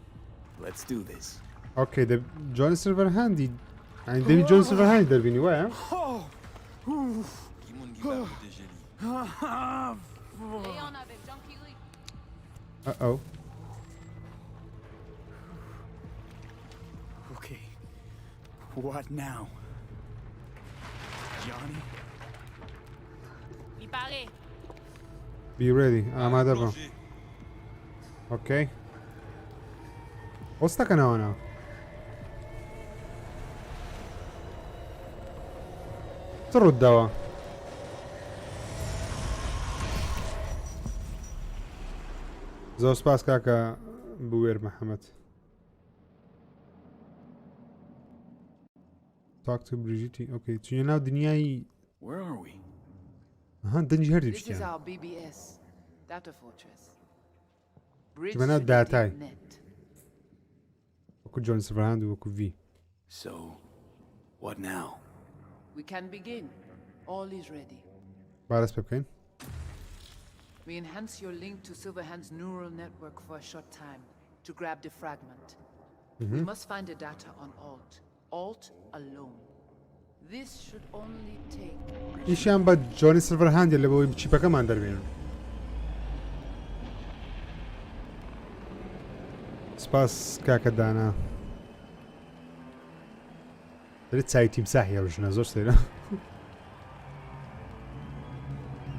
Let's do this. ئۆکەی جۆنی سلڤەر هەندی دەوی جۆن سلڤەر هەندی دەربینی وایە Kimon Giba Dejeli. Leon avec Junkie Lee. ئەو Okay. What now? Johnny? Il paraît. Be ready. ئامادە بە ئۆکەی ئۆستەکەنەوەنا چ ڕووداوە زۆر سپاس کاکە بوێر محەممەد تاک تو بریژیتی ئۆکەی چونە ناو دنیای Where are we? ئەها دەنجی هەردی This is پشتیان our BBS, data fortress. Bridge Given out to the data. deep net. وەکو جۆن سڤەرهاند و وەکو وی So, what now? We can begin. All is ready. بارەس پێ بکەین We enhance your link to Silverhand's neural network for a short time to grab the fragment. We must find the data on Alt. Alt alone. This should only take... ئیشیان بە جۆنی سلڤەر هەندێ لە بەوەی چیپەکەمان دەربێنن سپاس کاکە دانا دەرێت چای تیمساحی هەڵژنە زۆر سێرە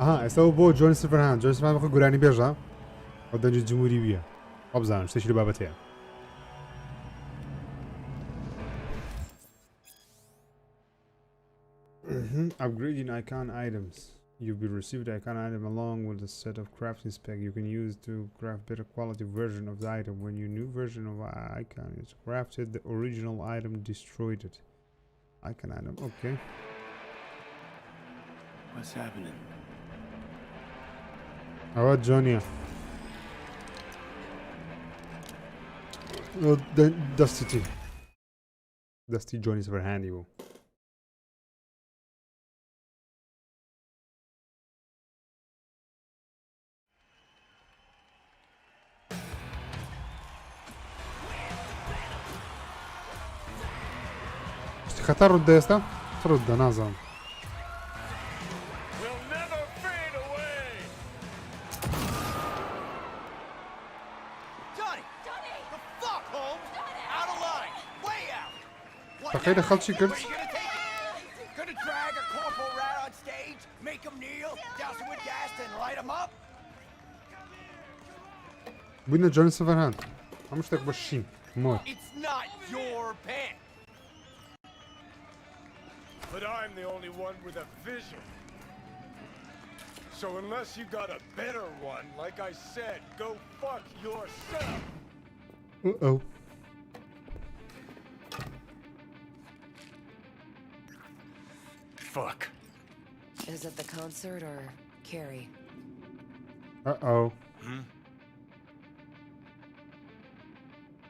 ئەها ئێستا بۆ جۆنی سلڤەر هەند جۆنی سلڤەر هەند بەخۆی گورانی بێژە ئەو دەنجی جمهوری ویە ئەبزانم شتێکی لە بابەت هەیە upgrading icon items You'll be received the icon item along with a set of crafting spec you can use to craft better quality version of the item. When your new version of icon is crafted, the original item destroyed it. Icon item, okay. What's happening? Oh, Johnny. Oh, Dusty. Dusty Johnny صفر هندی بود. خطر رد يستا ترد نازم. تخيل دخلت شي كرت بدنا جوني صفر هاند مش تك بشين موت. But I'm the only one with a vision. So unless you got a better one, like I said, go fuck yourself. Uh-oh. Fuck. Is it the concert or Carrie? Uh-oh.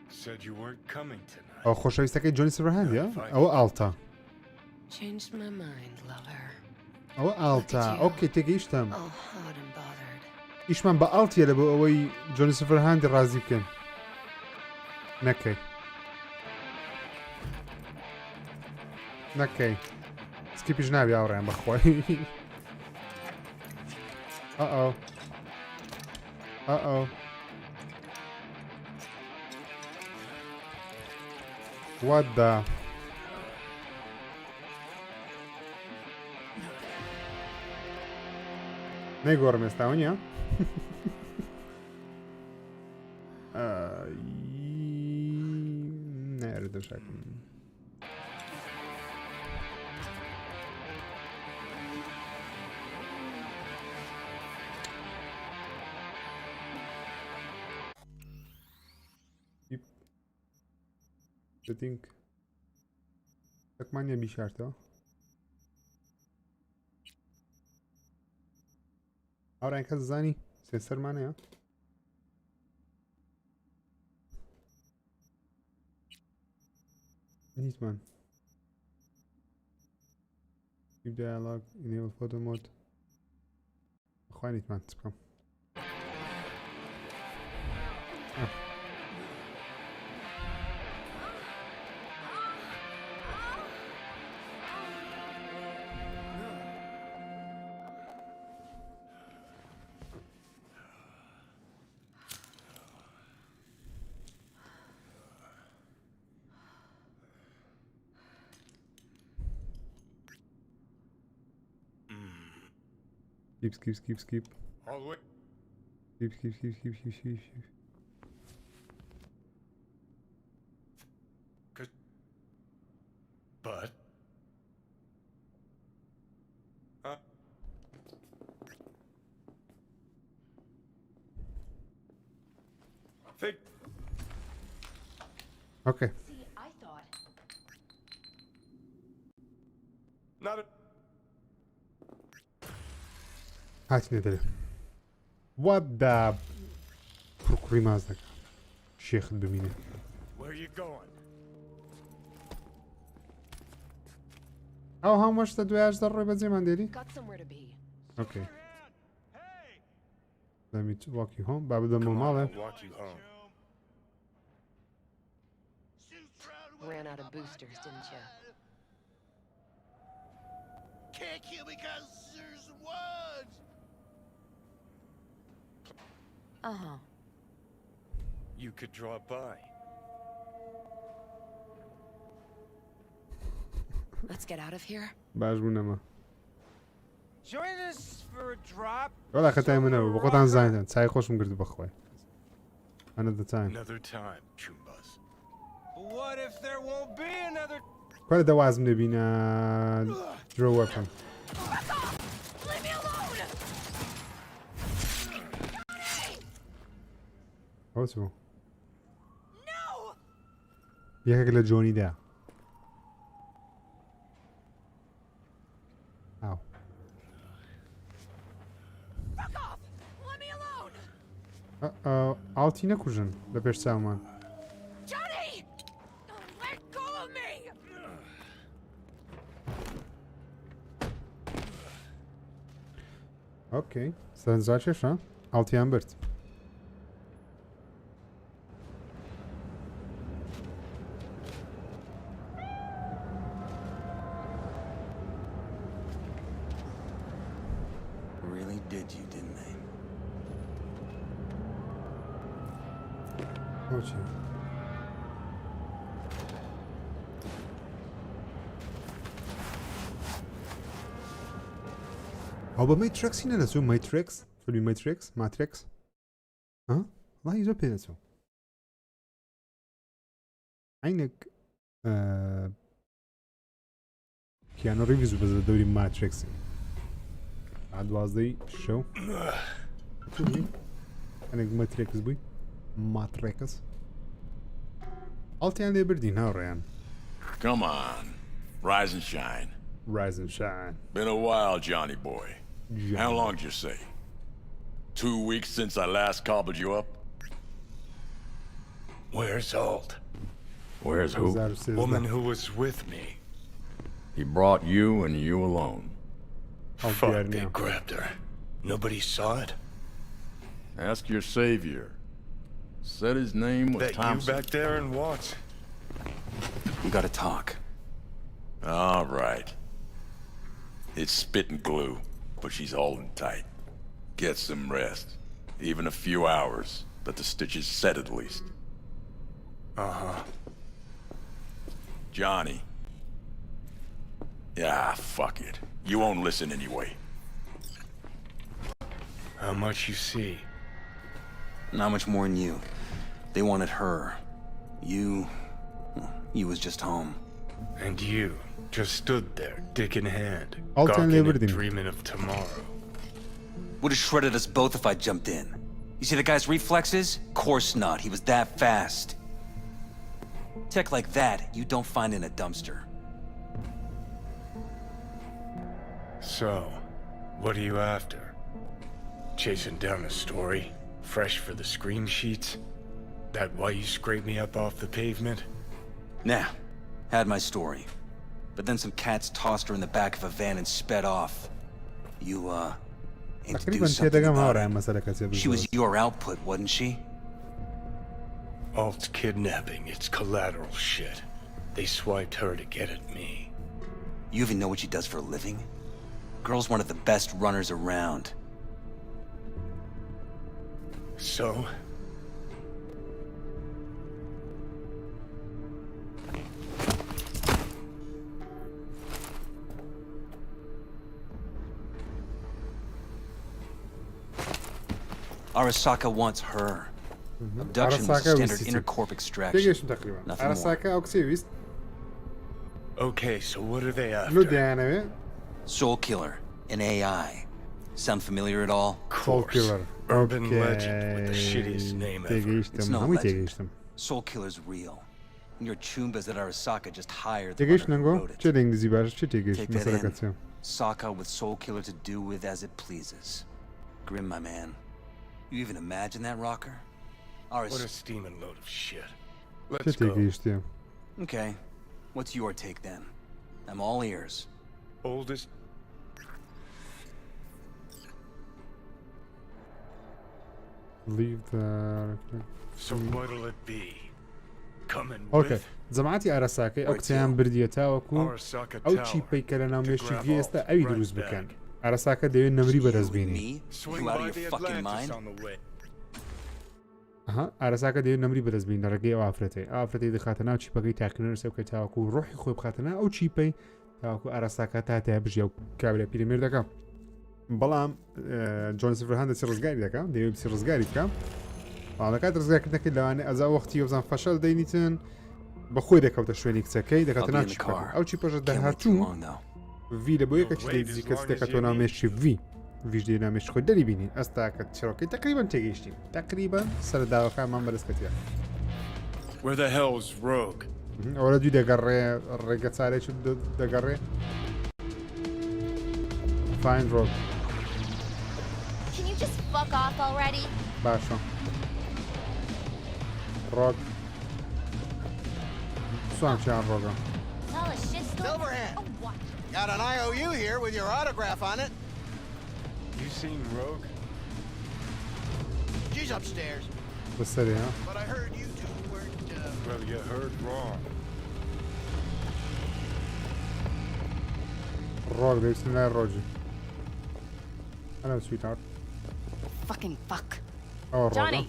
Said you weren't coming tonight. أو خوشويستك جوني صفر هاند يا أو ألتا. Changed my mind, lover. أو ألتا أوكي تيجي تام. All hot and bothered. إيش من بألتي يلا بقوي جوني صفر هاند رازي كن. نكى. نكى. سكيب جنابي أورين بخوي. Uh-oh. Uh-oh. What the? Не горме ставanja. Nerede şarkım? Setting. Tak mania bisiarto. Ahora em casa zani, sem ser mané. Niet man. Keep dialogue, enable photo mode. Gewoon niet man, spam. Skip. All the way. Skip. But. Think. Okay. See, I thought. Not a. هات ندري. What the procuri مازدك شيخ بمينه. Where you going? Oh, how much did we ask the ribbon زي ما ندري? Got somewhere to be. Okay. Let me walk you home. بابا دم ماله. Walk you home. Ran out of boosters, didn't you? Can't kill me because there's words. Uh-huh. You could drop by. Let's get out of here. باجبونا ما. Join us for a drop. ولا ختاي منه بقطع عن زين ساي خوش مقرد بخوي. Another time. Another time, Chumbas. What if there won't be another? كل ده وازم نبينا draw weapon. Leave me alone! ئەوە چوو یەکێک لە جۆنیدا ئاو ئاڵتی نەکوژن لە پێش چاومان ئۆکەی سەرنجا چێشە ئاڵتیان برد Really did you, didn't they? ئەو چی ئەو بە مەیترێکسی نەدەچوو مەیترێکس فیلمی مەیترێکس ماترێکس وڵی زۆر پێدەچوو عینێک کیانۆ ڕیڤز بەزە دەوری ماترێکسی دوازدەی شەو هەنێک مەترێکس بووی ماترێکس ئاڵتیان لێ بردین هاوڕێیان Come on. Rise and shine. Rise and shine. Been a while, Johnny boy. How long did you say? 2 weeks since I last cobbled you up? Where's Alt? Where's who? Woman who was with me. He brought you and you alone. Fuck, they grabbed her. Nobody saw it? Ask your savior. Said his name was That Thompson. you back there and what? We gotta talk. All right. It's spit and glue, but she's holding tight. Get some rest. Even a few hours. Let the stitches set at least. Uh-huh. Johnny. Yeah, fuck it. You won't listen anyway. How much you see? Not much more than you. They wanted her. You was just home. And you just stood there, dick in hand, Alt gawking and and dreaming of tomorrow. Would have shredded us both if I jumped in. You see the guy's reflexes? Course not. He was that fast. Tech like that, you don't find in a dumpster. So, what are you after? Chasing down a story? Fresh for the screen sheets? That why you scraped me up off the pavement? Nah. Had my story. But then some cats tossed her in the back of a van and sped off. You, aim to do something about it. She was your output, wasn't she? Alt's kidnapping, it's collateral shit. They swiped her to get at me. You even know what she does for a living? Girl's one of the best runners around. So? Arasaka wants her. Abduction was a standard intercorp extraction. Nothing more. Arasaka ئەو کچێ ویست Okay, so what are they لو after? دەیانەوێ Soul Killer, an AI. Sound familiar at all? Soul Killer. Urban legend with the shittiest name ever. It's no هەمووی legend. تێگەیشتم Soul Killer's real. And your chumbas at Arasaka just hired the تێگەیشت runner who نەنگۆ wrote it. چێ لە ئینگلیزی باش چێ تێگەیشت Take that مەسەلەکە in. چێ Sokka with Soul Killer to do with as it pleases. Grim, my man. You even imagine that rocker? What a steaming load of shit. چێ Let's go. تێگەیشتێ Okay. What's your take then? I'm all ears. Oldest. leave the So what'll it be? Coming ئۆکێ with جەماعەتی ئارەساکەی ئەو کچیان بردیە تاوەکو Arasaka ئەو Tower چیپەی کە لە ناو to مێشتی grab گوێ ئێستا ئەوی Alt دروست right بکەن back. ئارەساکە دەوێت نەمری بەدەستبێنی Me? Swing You out by of the your fucking Atlantis mind? on the way. ئارەساکە دەوێت نەمری بەدەستبین لەڕێگەی ئەو ئافرەتەی ئافرەتی دەخاتە ناو چیپەکەی تاکنەرسە بکە تاوەکو ڕۆحی خۆی بخاتە ناو ئەو چیپەی تاوەکو ئارەساکە تاتای بژیا و کابرا پیرەمێر دەکەم بەڵام جۆن سفرهان دەچی ڕزگاری دەکەم دەوێت بچی ڕزگاری بکەم باڵەکات ڕزگارکردنەکەی لەوانێ ئەزا وەختی وەزان فەشەل دەینیتن بەخۆی دەکەوتە شوێنی کچەکەی دەکاتە ناو چیپەکە ئەو چیپەژە دەرهاتوو وی لە بۆ یەکە چی دەیزی کەس دەکاتەوە ناو مێشتی وی ویژدی نامێش خۆی دەریبینی ئەستا کە چڕۆکەی تقریبان تێگەیشتیم تقریبان سەرداوەکانمان بەرزکەتیە Where the hell's Rogue? ئەوە دوی دەگەڕێ ڕێگە چارێکی دەگەڕێ Find Rogue Can you just fuck off already? باشە Rogue سوانچیان ڕۆگە Tell a shitstorm. Silverhand. Oh, what? Got an IOU here with your autograph on it. You seen Rogue? She's upstairs. بەسەری ها But I heard you two weren't, Well, you heard wrong. ڕۆگ دەویستم لای ڕۆژی Hello, sweetheart. Fucking fuck. Oh, Johnny,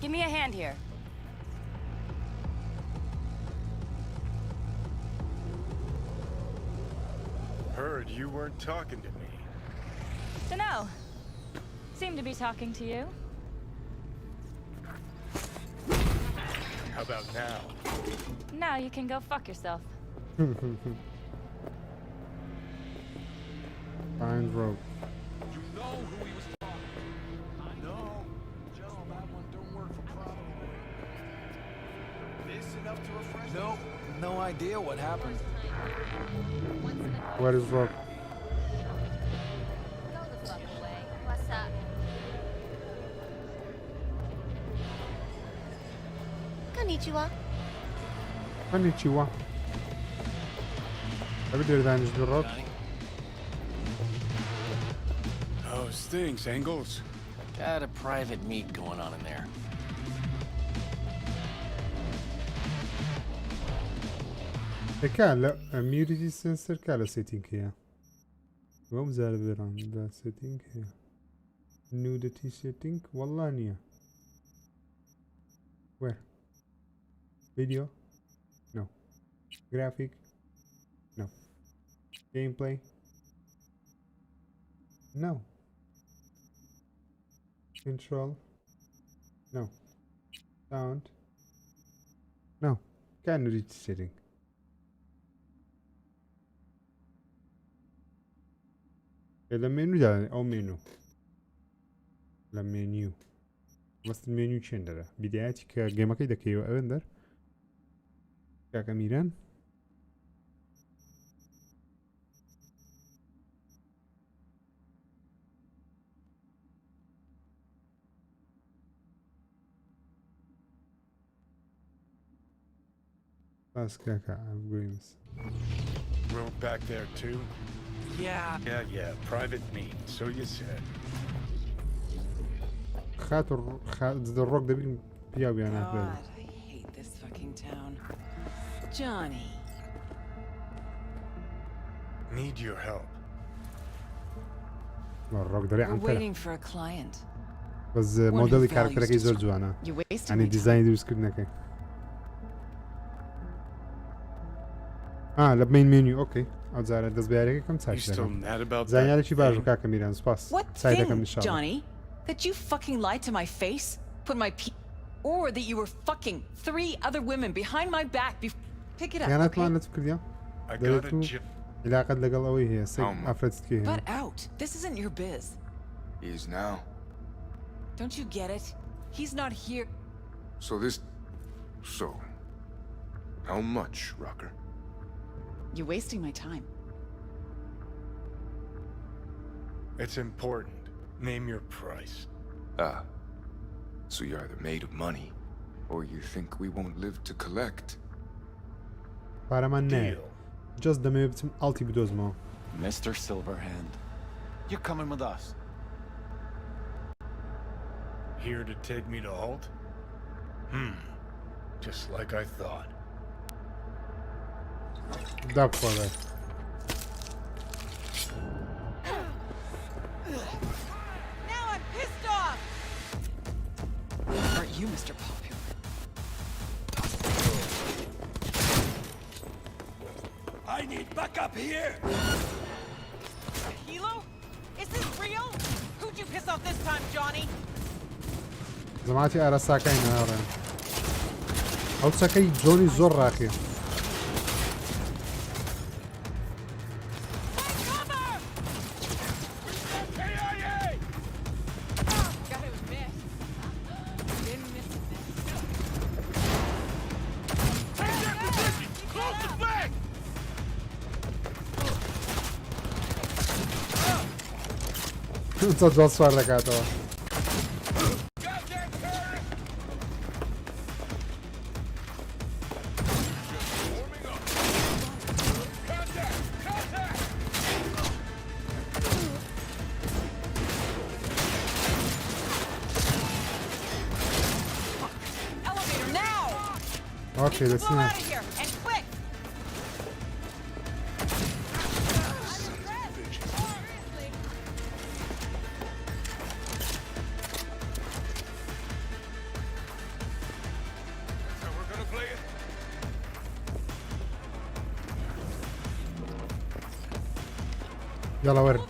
give me a hand here. Heard you weren't talking to me. Dunno. Seem to be talking to you. How about now? Now you can go fuck yourself. Find Rogue. You know who he was talking to. I know. Just that one don't work for probably. This enough to refresh? Nope. No idea what happened. Where is Rogue? Go the fuck away. What's up? Konnichiwa. Konnichiwa. Have you advantage to Rogue? How's things, Engels? Got a private meet going on in there. كان immunity sensor كان setting هي وهم زاربران ده setting هي nudity setting والله نية where video no graphic no gameplay no control no sound no كان nudity setting لە مێنو داڵێن ئەو مێنو لە مێنیو مەست مێنیو چێن دەرە بیدایەتی کە گێمەکەی دەکەیەوە ئەوێن دەر کاکە میران باس کاکە ئەمگوینس Rogue back there too? Yeah, private meet, so you said. خاطر الروك دبين بياو يعني God, I hate this fucking town. Johnny. Need your help. الروك دري عن We're waiting for a client. بس موديل كاركتركي زور جوانا يعني ديزاين دوس كردناكي لە بین مێنیو ئۆکەی ئەو جارە دەست بەیارەکە کەم چاش زانیارێکی باش و کاکە میران سوپاس سایتەکەم نیشان Johnny? That you fucking lied to my face? Put my or that you were fucking 3 other women behind my back Pick it up, یاناتمان لەت کردیان دەرێت و علاقەت لەگەڵ ئەوەی هەیە سەی ئافرەتکی هەیە Butt out. This isn't your biz. He is now. Don't you get it? He's not here. So, how much, Rocker? You're wasting my time. It's important. Name your price. So you're either made of money, or you think we won't live to collect. پارەمان نایە جەست دەمەوێت بچم ئاڵتی بدۆزمەوە Mr. Silverhand. You're coming with us. Here to take me to Alt? Just like I thought. داب خۆڵێ Now I'm pissed off! Aren't you Mr. Popular? I need backup here! Hilo? Is this real? Who'd you piss off this time, Johnny? زەماتی ئارەساکەی ناڕێن ئەو چەکەی جۆنی زۆر ڕاکێ جۆ سوار دەکاتەوە. Okay, let's see. يلا ورن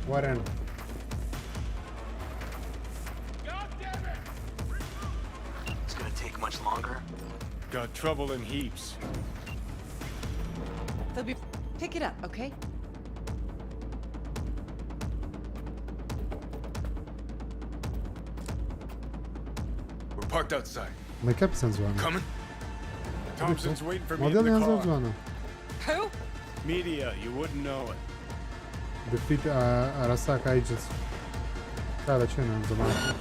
ورن It's gonna take much longer. Got trouble in heaps. They'll be. Pick it up, okay? We're parked outside. ما كابسن زوانا. Coming? Thompson's waiting for me in موديل the ينزل car. زوانا. Who? Media, you wouldn't know it. دفيت أرساك أيجز. هذا شنو من زمان.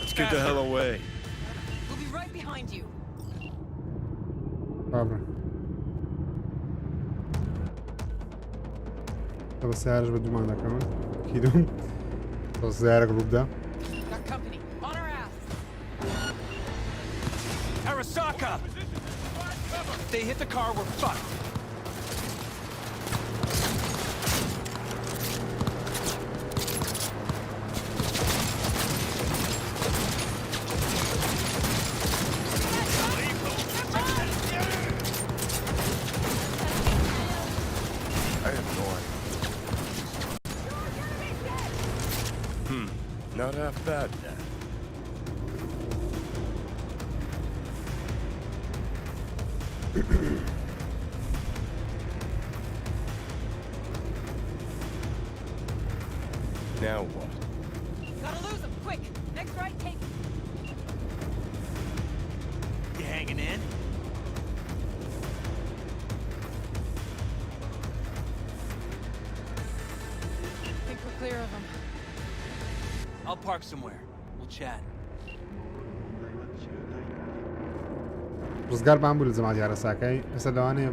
Let's get the hell away. We'll be right behind you. Dobra. طب السيارة بدو معنا كمان أكيد. طب السيارة جروب ده. Got company. On our ass. Arasaka! If they hit the car, we're fucked. I have no idea. Not half bad then. Now what? Gotta lose them, quick! Next right, take it. You hanging in? Think we're clear of them. I'll park somewhere. We'll chat. ڕزگار بان بوو لە زەماتی ئارەساکەی ئێستا لەوانەیە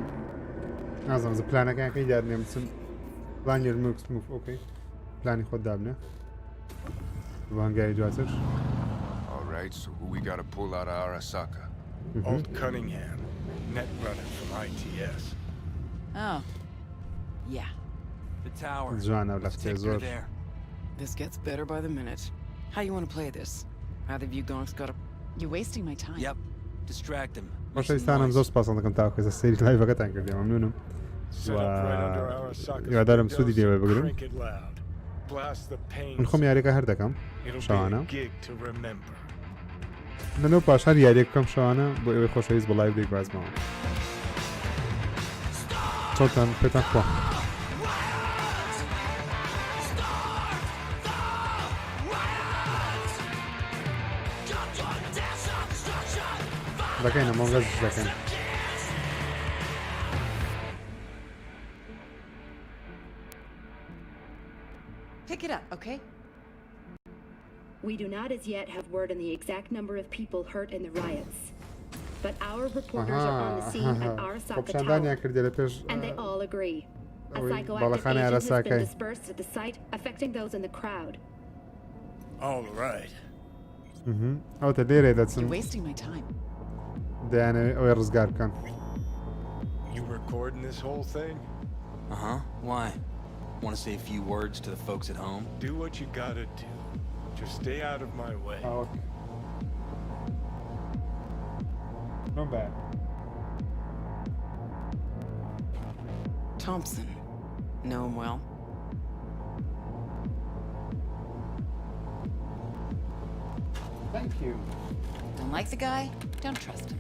نازانم زە پلانەکەیەکەی دیارنێ بچم پلانی موکس موف ئۆکەی پلانی خۆت دابنێ بۆ هەنگاوی دواتر. Alright, so who we gotta pull out of Arasaka? Alt Cunningham, net runner from ITS. Oh. Yeah. The tower. جوانە و Let's لەفتێ take her زۆر. there. This gets better by the minute. How you want to play this? Either of you gonks got a... You're wasting my time. Yep. Distract them. خۆشەویستانم زۆر سپاسان دەکەم تاکەسە سەیری لایڤەکەتان کردێ مەمنونم هیوادارم سوودی لێوە بگرن. من خۆم یاریەکە هەر دەکەم شەوانە لەنەو پاشان یاریە بکەم شەوانە بۆ ئێوەی خۆشەویست بە لایڤ دێک بازمەوە چۆنتان پێتان خوا دەکەینە مۆنگەز دەکەین. Pick it up, okay? We do not as yet have word on the exact number of people hurt in the riots. But our reporters are on the scene at Arasaka Tower, and they all agree. A psychoactive agent has been dispersed at the site, affecting those in the crowd. All right. ئەو تە لێرە دەچن You're wasting my time. دەیانەوێت ئەوەی ڕزگار بکەن. You recording this whole thing? Uh-huh. Why? Want to say a few words to the folks at home? Do what you gotta do. Just stay out of my way. Oh, okay. Not bad. Thompson. Know him well? you. Don't like the guy? Don't trust him.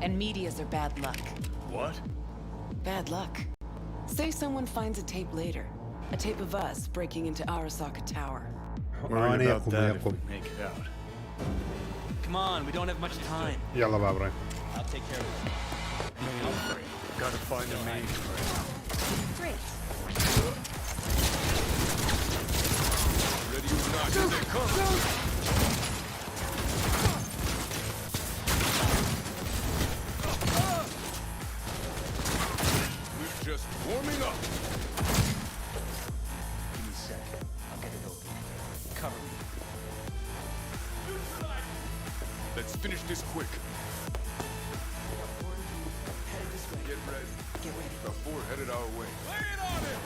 And medias are bad luck. What? Bad luck. Say someone finds a tape later. A tape of us breaking into Arasaka Tower. Worry about that if we make it out. Come on, we don't have much time. يلا بقى ابراهيم. I'll take care of it. Gotta find a main trail. Great. Ready or not, here they come. We're just warming up. Give me a sec. I'll get it open. Cover me. Let's finish this quick. Get ready. Get ready. The four headed our way. Lay it on him!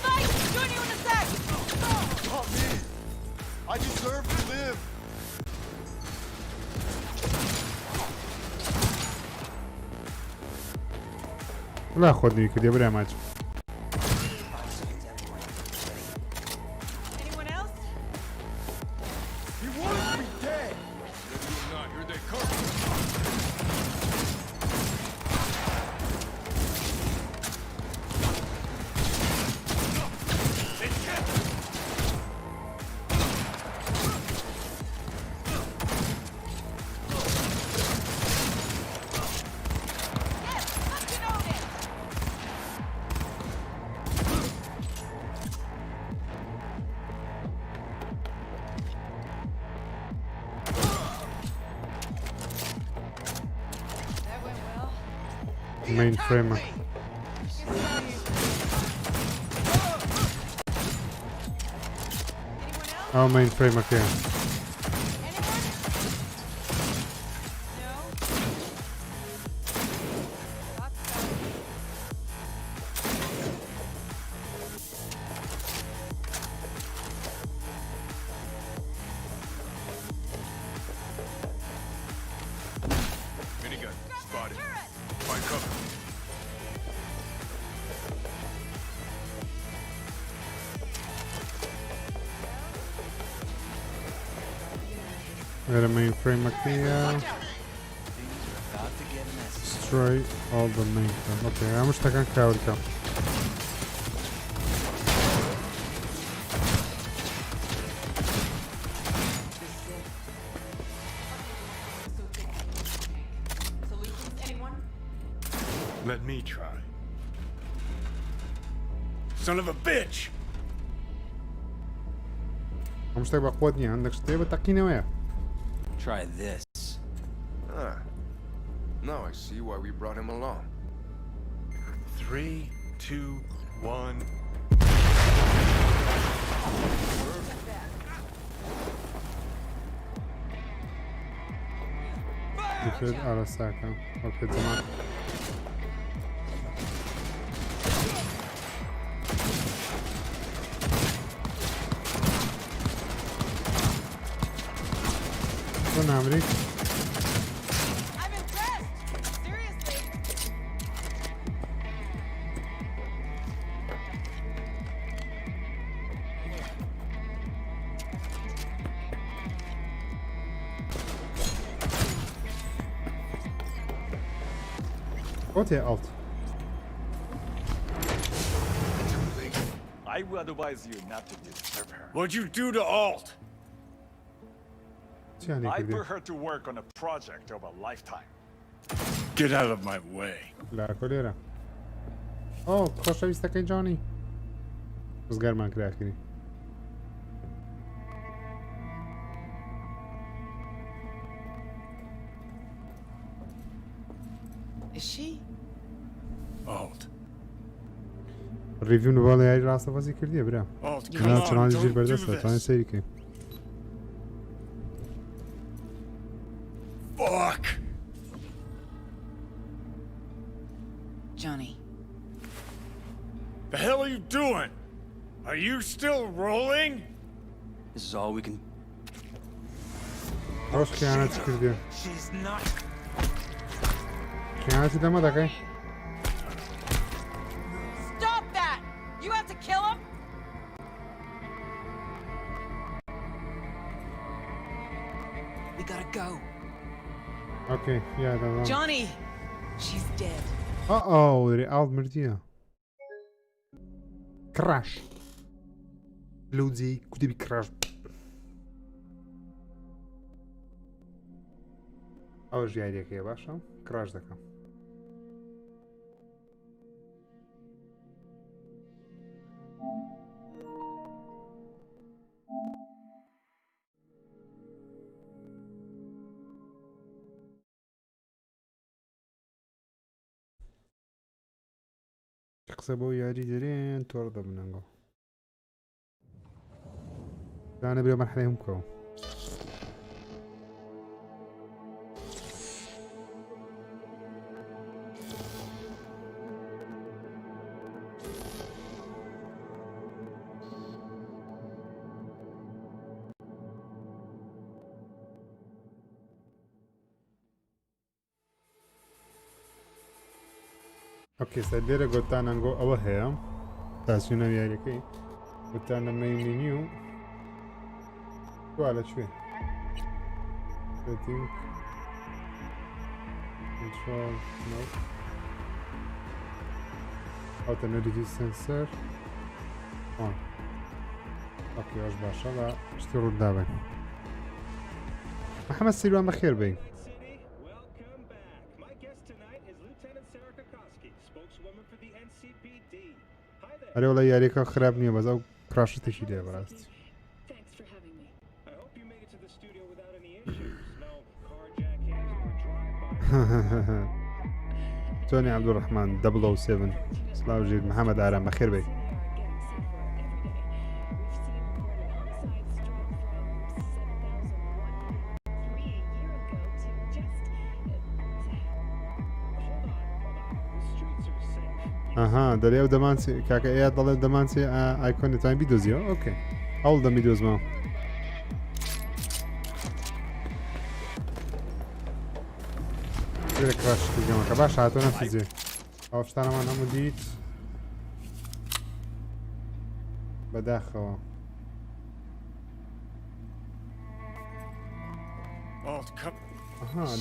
Fight! Join you in a sec! Not me! I deserve to live! لا خذني كده يا ابراهيم عاجب. Anyone else? He wants me dead! Ready or not, here they come. Mainframe. Oh, mainframe aqui. Minigun, spotted. Find cover. Era mainframe aqui. Destroy all the mainframe. Ok, vamos tacar cá então. Let me try. Son of a bitch! Vamos ter بقوتني عندك شتيبة تاكينا ويا. Try this. Ah. Now I see why we brought him along. 3, 2, 1. Defeat Arasaka. Okay, tamam. Bu ne amrik? I'm impressed! Seriously! Wat je alt? I would advise you not to disturb her. What'd you do to Alt? I put her to work on a project of a lifetime. Get out of my way. لا كل يرى. أوه خوش ویسته که جانی. بزرگ من کرده کنی. Is she? Alt. ریویو نواله یای راسته بازی کردیه برام. Alt, come نه on, چنان don't جیر do بردسته چنان this. سری که. Fuck! Johnny. The hell are you doing? Are you still rolling? This is all we can. خوش خیانت کردیه. She's not. خیانتی دمه دکه. you have to kill him? We gotta go. اوكي يا تمام. Johnny, she's dead. ريال مردية. كراش. لودزي كتبي كراش. ئەوەش یاریەکەیە باشە کراش دەکەم قسە بۆ یاری دەرێن تۆڕ دەبنەنگۆ دانە برێ مەرحەلەی هەم بکەوە اوكي سەلێرە گۆتانەنگۆ ئەوە هەیە تاسوونە یاریەکەی گوتانە مەی مینیو وا لەکوێ setting control no alternative sensor on اوكي واش باشە بە شتی ڕووداوێ محەممەد سیروان بەخێر بێ ئەرێ وڵای یاریەکە خراپ نییە بەزە و کراشتێکی لێ بەڕاستی تۆنی عەبدوڕەحمان 007 سڵاو ژیر محەممەد ئارام بەخێر بێ ئەها دەرێ و دەمانچێ کاکە ئەیە دەڵێت دەمانچێ ئایکۆنتان بیدۆزیەوە ئۆکێ هەوڵ دەمی دۆزمەوە کراشگەمەکە باش هاتۆ نەفیزێ ئەو شتانەمان هەموو دیت بەداخەوە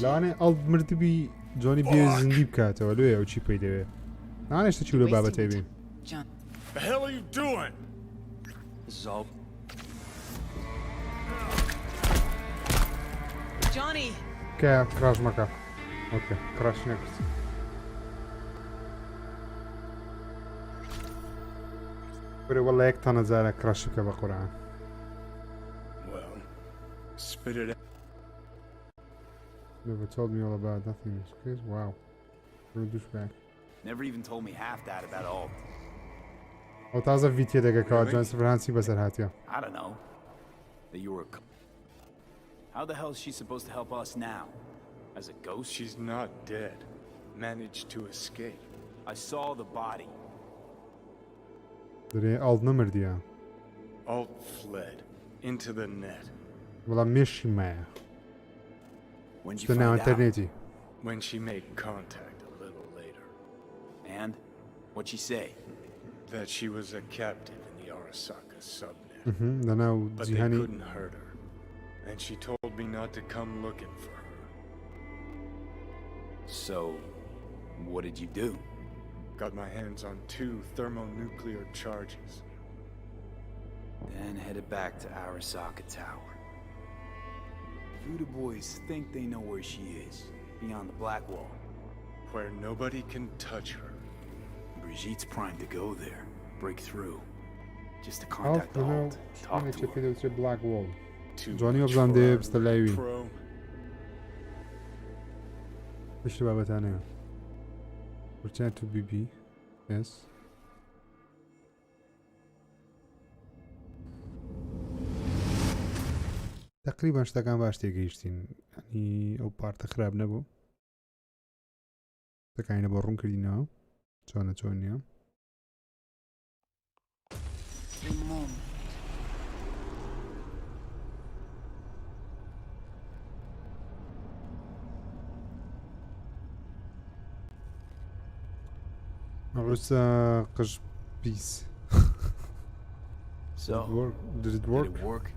لەوانێ ئەڵ مردبی جۆنی بێ زیندی بکاتەوە لێ ئەو چی پێی دەوێت نانێشتە چی لە بابەتەی بین The hell are you doing? This is all. Johnny. کراش مەکە اوكي كراش نكت بري والله يك تانا زالك كراشك بقرآن Well, spit it out. Never told me all about nothing in this case. Wow. You're a douchebag. Never even told me half that about all. أو تازة فيديو دقيقة كواجان سفرانسي بس هاتيا. I don't know. That you were. How the hell is she supposed to help us now? As a ghost? She's not dead. Managed to escape. I saw the body. دري ألد نمر ديا. Alt fled into the net. والله مشي معه. When did you find out? إنترنتي. When she made contact a little later. And? What'd she say? That she was a captive in the Arasaka subnet. But they couldn't hurt her. And she told me not to come looking for her. So, what did you do? Got my hands on 2 thermonuclear charges. Then headed back to Arasaka Tower. Voodoo boys think they know where she is, beyond the Black Wall. Where nobody can touch her. Brigitte's primed to go there, break through. Just to contact the Alt, talk to her. Black Wall. Johnny obzandı bstalaywi. ايش بابت انا return to BB yes تقريبا شتاكان باش تيگەیشتین ینی ئەو پارتە خراپ نەبوو شتەکانە بۆ ڕوون کردینەوە چۆنە چۆن نییە روسا قش بيس So, Did it did work? it work?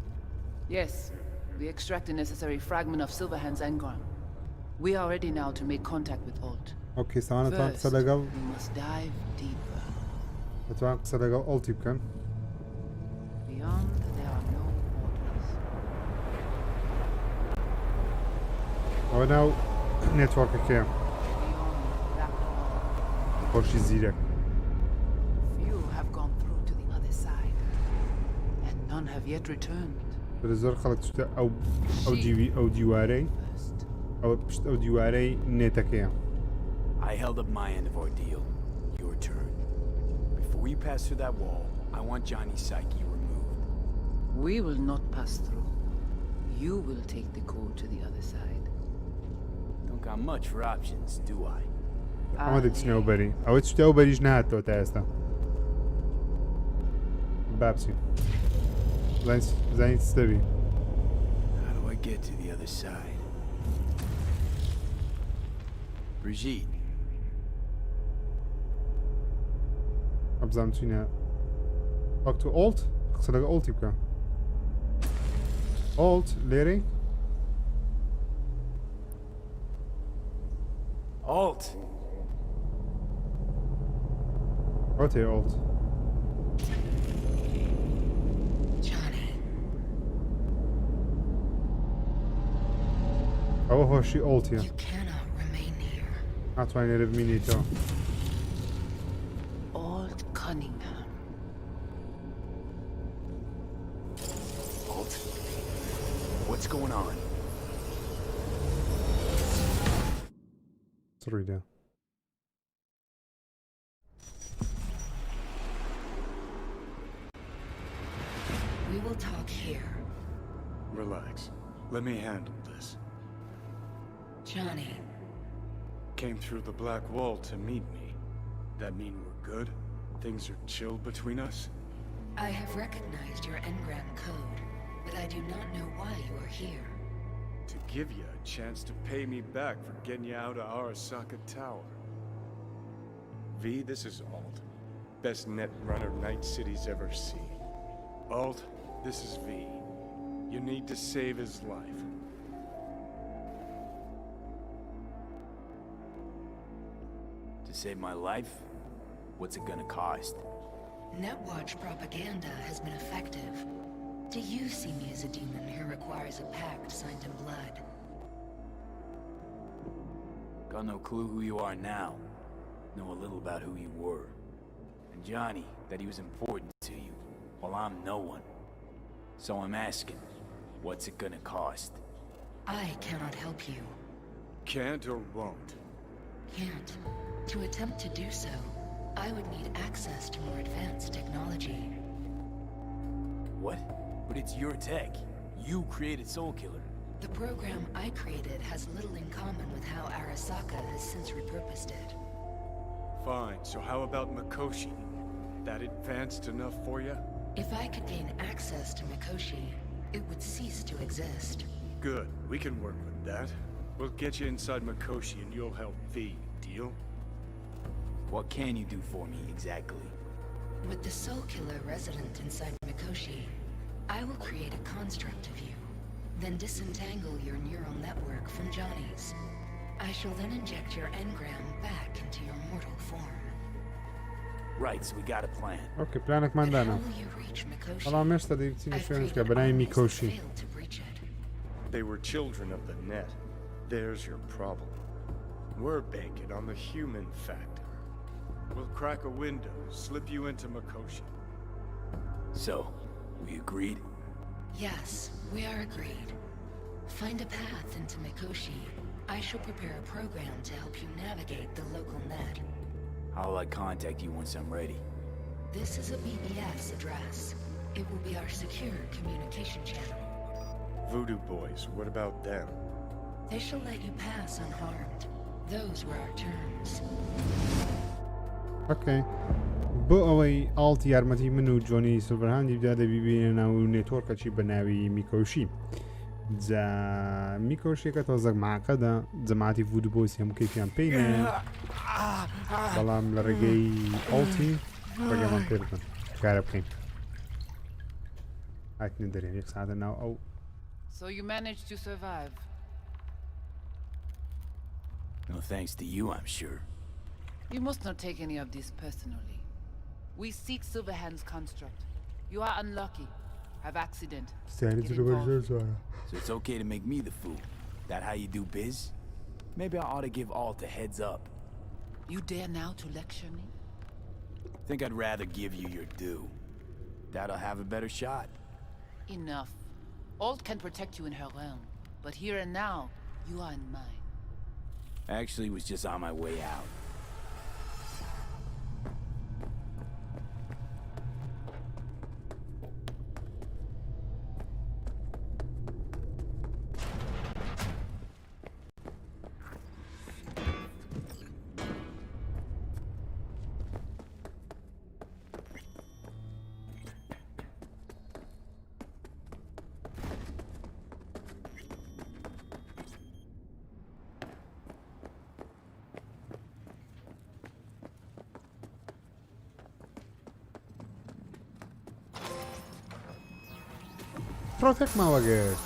Yes, we extract the necessary fragment of Silverhand's engram. We are ready now to make contact with Alt. اوكي ثواني اتوقع First, قصة لقل we must dive deeper. اتوقع قصة لقل أولتي بكن Beyond, there are no borders. أو ناو نتورك كيم Beyond black hole. خوشي زيرك Few have gone through to the other side, and none have yet returned. زۆر خەڵک چتە ئەو دیوارەی ئەو پشت ئەو دیوارەی نێتەکەیە I held up my end of our deal. Your turn. Before you pass through that wall, I want Johnny's psyche removed. We will not pass through. You will take the code to the other side. Don't got much for options, do I? ئەمە دەچنەوە بەری ئەوە چتە ئەو بەریش نهاتەوە تا ئێستا بابچین زانی چستەبی How do I get to the other side? Brigitte, ئەبزانم چینە وەک تو ئۆڵت قسە لەگە ئۆڵتی بکە ئۆڵت لێرەی Alt! ئەو تێ ئۆڵت ئەوە هۆشی ئۆڵتیە ناتوانین لێرە بمینیتەوە Alt Cunningham. Alt? What's going on? چ ڕوویدا We will talk here. Relax. Let me handle this. Johnny. Came through the black wall to meet me. That mean we're good? Things are chilled between us? I have recognized your engram code, but I do not know why you are here. To give you a chance to pay me back for getting you out of Arasaka Tower. V, this is Alt. Best net runner Night City's ever seen. Alt, this is V. You need to save his life. To save my life? What's it gonna cost? Netwatch propaganda has been effective. Do you see me as a demon who requires a pact signed in blood? Got no clue who you are now. Know a little about who you were. And Johnny, that he was important to you, while I'm no one. So I'm asking, what's it gonna cost? I cannot help you. Can't or won't? Can't. To attempt to do so, I would need access to more advanced technology. What? But it's your tech. You created Soulkiller. The program I created has little in common with how Arasaka has since repurposed it. Fine, so how about Mikoshi? That advanced enough for you? If I could gain access to Mikoshi, it would cease to exist. Good, we can work with that. We'll get you inside Mikoshi and you'll help V, deal? What can you do for me, exactly? With the Soulkiller resident inside Mikoshi, I will create a construct of you, then disentangle your neural network from Johnny's. I shall then inject your engram back into your mortal form. Right, so we got a plan. اوكي بلانك ما عندنا والله ما اشتري بتيجي شوي مشكلة بناي ميكوشي They were children of the net. There's your problem. We're banking on the human factor. We'll crack a window, slip you into Mikoshi. So, we agreed? Yes, we are agreed. Find a path into Mikoshi. I shall prepare a program to help you navigate the local net. How'll I contact you once I'm ready? This is a BBS address. It will be our secure communication channel. Voodoo Boys, what about them? They shall let you pass unharmed. Those were our terms. اوكي بۆ ئەوەی ئاڵت یارمەتی من و جۆنی سوڤەرهاندی بدا دەبیبینە ناو نێتۆرکەچی بە ناوی میکۆشی جا میکۆشیەکە تۆزەک معقەدە جەماعەتی ڤودو بۆیس هەموو کەیفیان پێینە بەڵام لە ڕێگەی ئاڵتی ڕێگەمان پێ بکەن کارە بکەین هاتني درين يك ساعة ناو أو So you managed to survive. No thanks to you, I'm sure. You must not take any of this personally. We seek Silverhand's construct. You are unlucky. Have accident. سعيد Get تلو involved. برجل So it's okay to make me the fool. That how you do biz? Maybe I ought to give Alt a heads up. You dare now to lecture me? Think I'd rather give you your due. That'll have a better shot. Enough. Alt can protect you in her realm, but here and now, you are in mine. Actually, was just on my way out. Protect ما وقت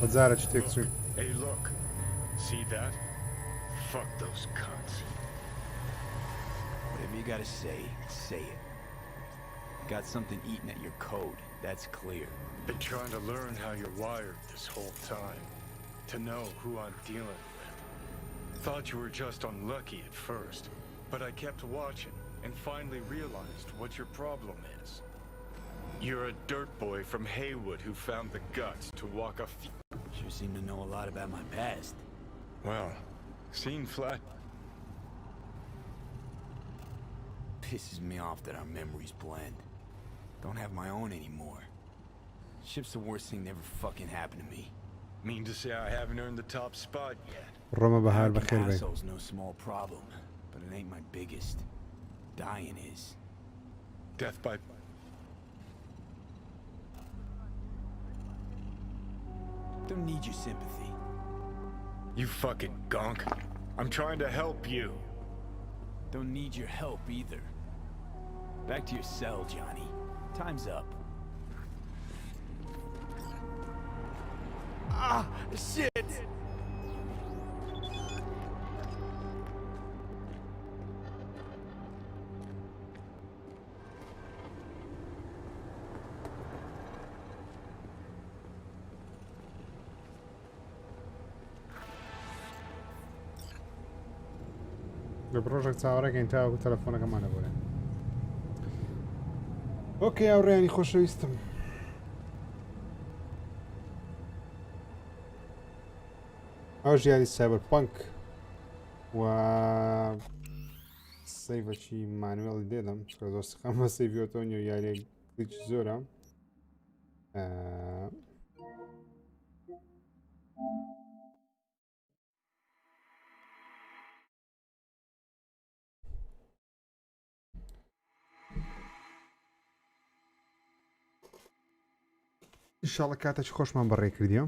وزارة شتيك Hey, look. See that? Fuck those cunts. Whatever you gotta say, say it. Got something eating at your code, that's clear. Been trying to learn how you're wired this whole time. To know who I'm dealing with. Thought you were just unlucky at first, but I kept watching and finally realized what your problem is. You're a dirt boy from Haywood who found the guts to walk a few... Sure seem to know a lot about my past. Well, seen flat... Pisses me off that our memories blend. Don't have my own anymore. Ship's the worst thing that ever fucking happened to me. Mean to say I haven't earned the top spot yet. رمى بحار American بخير بي asshole's no small problem, but it ain't my biggest. Dying is. Death by... Don't need your sympathy. You fucking gunk. I'm trying to help you. Don't need your help either. Back to your cell, Johnny. Time's up. Ah, shit! البروجكت چاوەڕێکە تاوەکو تەلەفۆنەکەمانە بۆرێ ئۆکێ ئەوڕێیانی خۆشەویستم ئەو ژیانی سایبەرپانک و سەیڤەکی مانوێڵی دێدەم چکە زۆر سخەم بە سەیڤی ئۆتۆنیۆ یاریێک گڵیچی زۆرە ئینشاڵڵا کاتێکی خۆشمان بەڕێ کردیە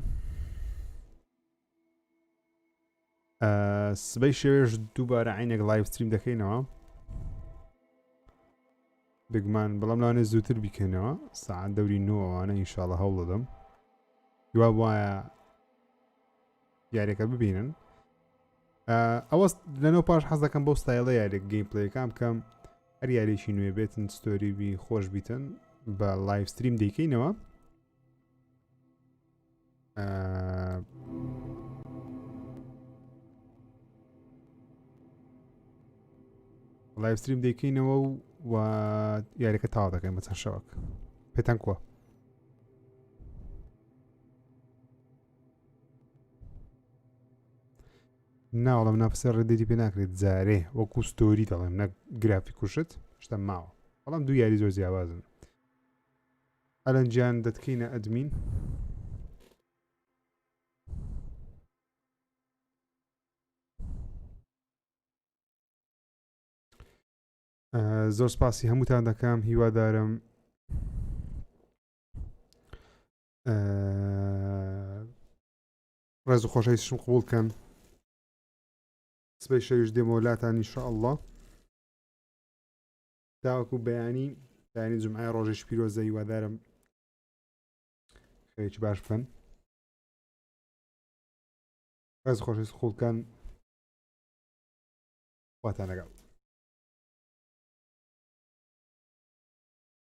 سبەی شێوێش دووبارە عینێک لایڤ ستریم دەکەینەوە بگمان بەڵام لەوانێ زووتر بیکەینەوە ساعات دەوری نۆوانە ئینشاڵڵا هەوڵ دەدەم هیوا وایە یاریەکە ببینن ئەوە لەنەوە پاش حەز دەکەم بۆ ستایلە یاریێک گەیم پلەیەکان بکەم هەر یاریێکی نوێ بێتن ستۆری بی خۆش بیتن بە لایڤ ستریم دەیکەینەوە لایڤ ستریم دەیکەینەوە و یاریەکە تاوا دەکەین بە چەند شەوەک پێتان کووە ناوەڵام ناپسە ڕێدێتی پێ ناکرێت جارێ وەکو ستۆری دەڵێم نەک گرافی کوشت شتە ماوە بەڵام دوو یاری زۆر جیاوازن ئەلەنجیان دەتکەینە ئەدمین زۆر سپاسی هەمووتان دەکەم هیوادارم ڕێز و خۆشەویستیشم قبوڵ بکەن سبەی شەویش دێمە وڵاتان ئینشاءالله تاوەکو بەیانی جمعای ڕۆژێش پیرۆزە هیوادارم خەرێکی باش بکەن ئەز خۆشەویست خوڵکان خواتان لەگەڵ